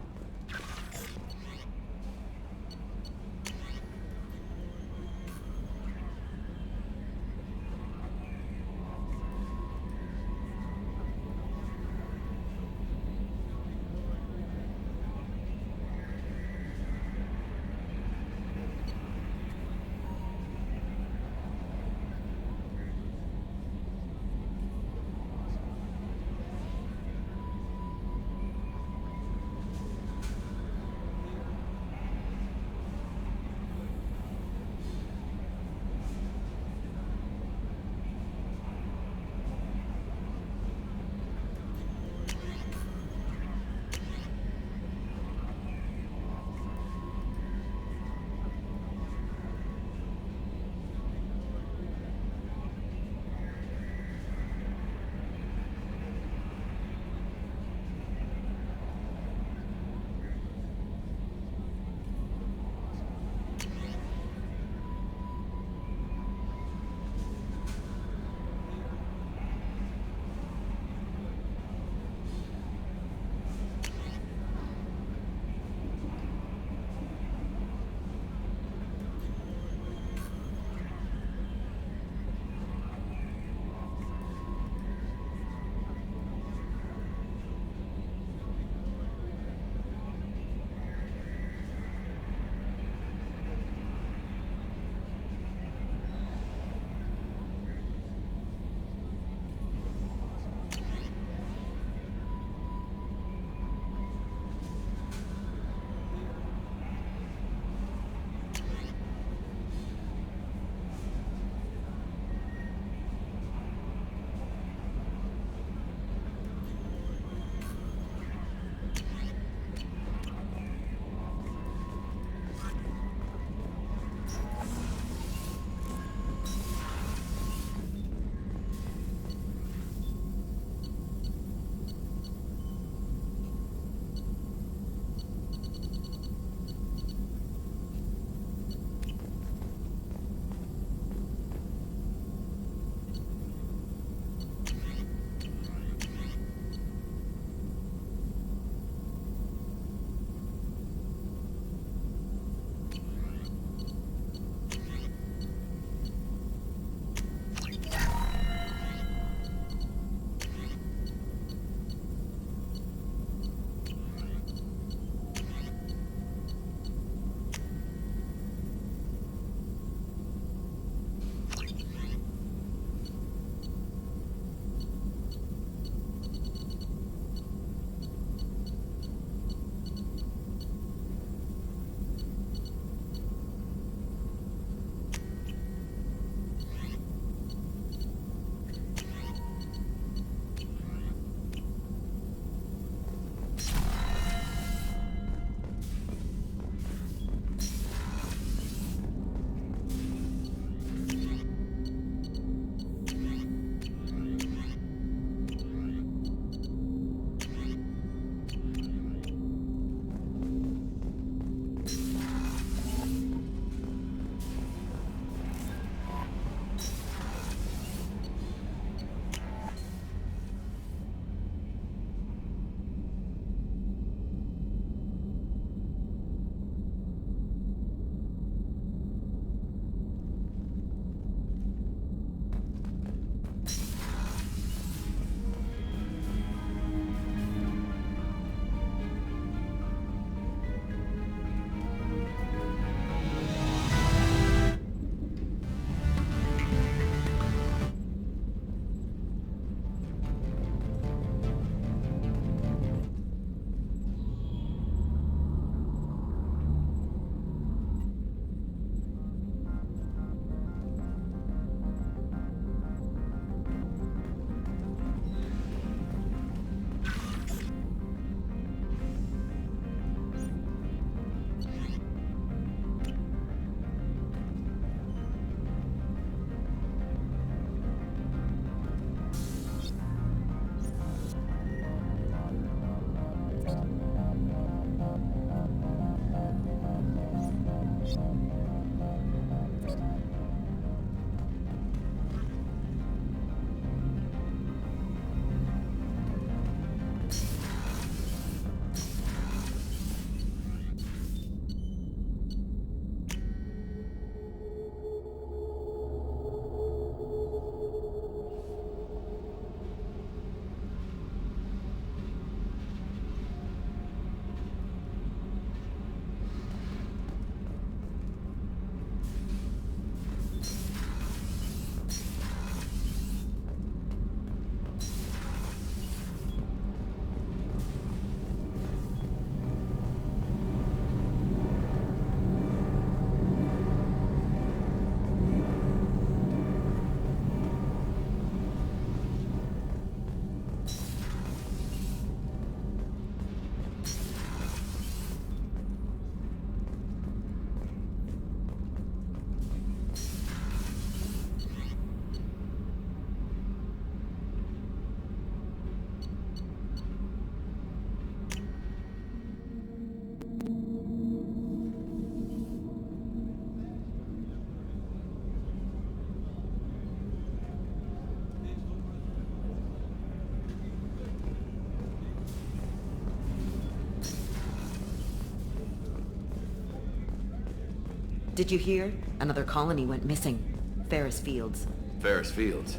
Did you hear? Another colony went missing. Ferris Fields. Ferris Fields?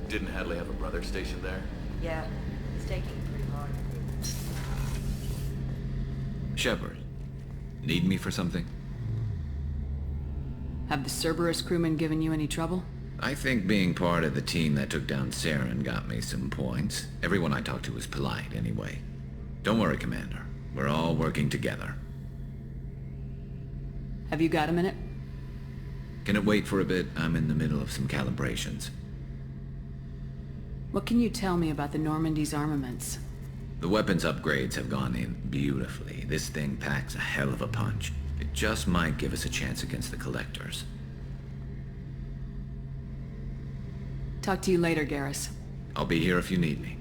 Didn't Hadley have a brother stationed there? Yeah, it's taking pretty hard. Shepard, need me for something? Have the Cerberus crewmen given you any trouble? I think being part of the team that took down Saren got me some points. Everyone I talked to was polite, anyway. Don't worry, Commander. We're all working together. Have you got a minute? Can it wait for a bit? I'm in the middle of some calibrations. What can you tell me about the Normandy's armaments? The weapons upgrades have gone in beautifully. This thing packs a hell of a punch. It just might give us a chance against the Collectors. Talk to you later, Garrus. I'll be here if you need me.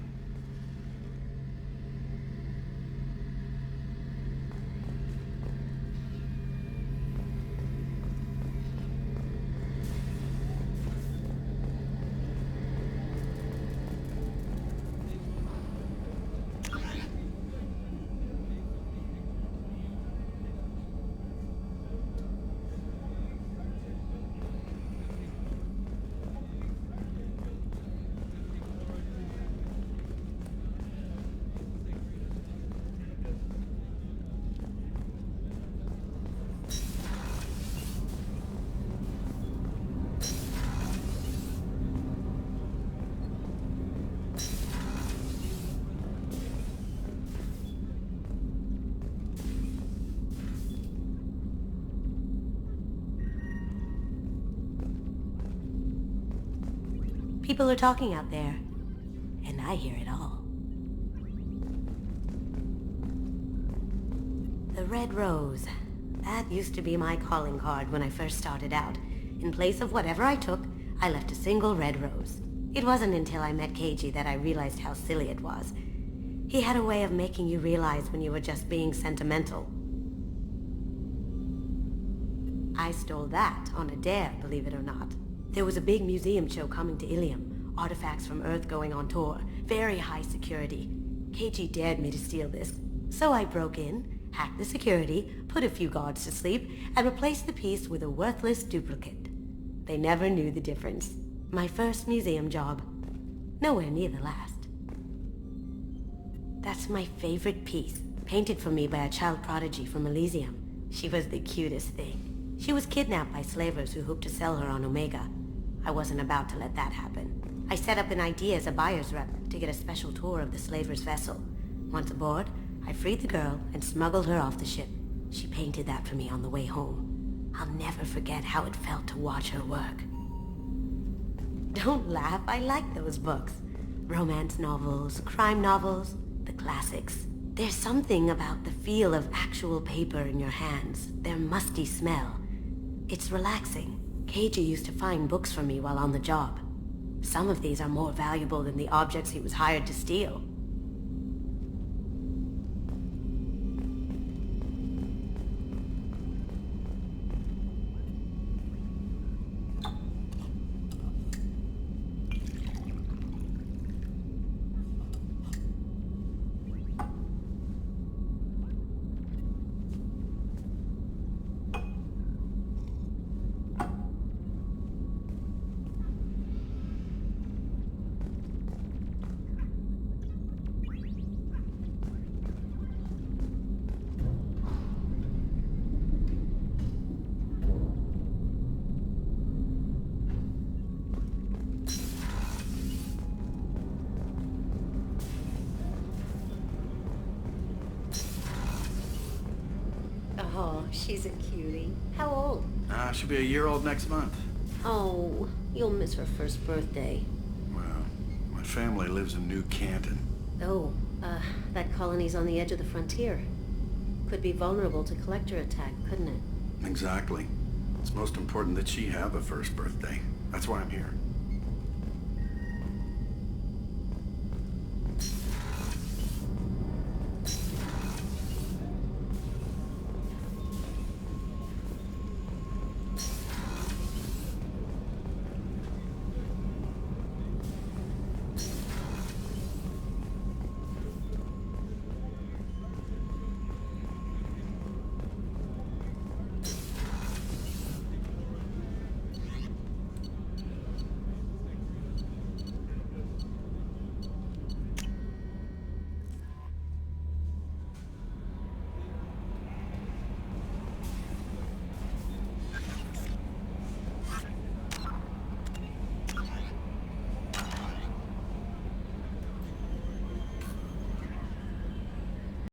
People are talking out there, and I hear it all. The Red Rose. That used to be my calling card when I first started out. In place of whatever I took, I left a single red rose. It wasn't until I met Keiji that I realized how silly it was. He had a way of making you realize when you were just being sentimental. I stole that on a dare, believe it or not. There was a big museum show coming to Ilium. Artifacts from Earth going on tour. Very high security. Keiji dared me to steal this. So I broke in, hacked the security, put a few guards to sleep, and replaced the piece with a worthless duplicate. They never knew the difference. My first museum job. Nowhere near the last. That's my favorite piece. Painted for me by a child prodigy from Elysium. She was the cutest thing. She was kidnapped by slavers who hoped to sell her on Omega. I wasn't about to let that happen. I set up an idea as a buyer's rep to get a special tour of the slaver's vessel. Once aboard, I freed the girl and smuggled her off the ship. She painted that for me on the way home. I'll never forget how it felt to watch her work. Don't laugh, I like those books. Romance novels, crime novels, the classics. There's something about the feel of actual paper in your hands, their musty smell. It's relaxing. Keiji used to find books for me while on the job. Some of these are more valuable than the objects he was hired to steal. Oh, she's a cutie. How old? She'll be a year old next month. Oh, you'll miss her first birthday. Well, my family lives in New Canton. Oh, that colony's on the edge of the frontier. Could be vulnerable to collector attack, couldn't it? Exactly. It's most important that she have a first birthday. That's why I'm here.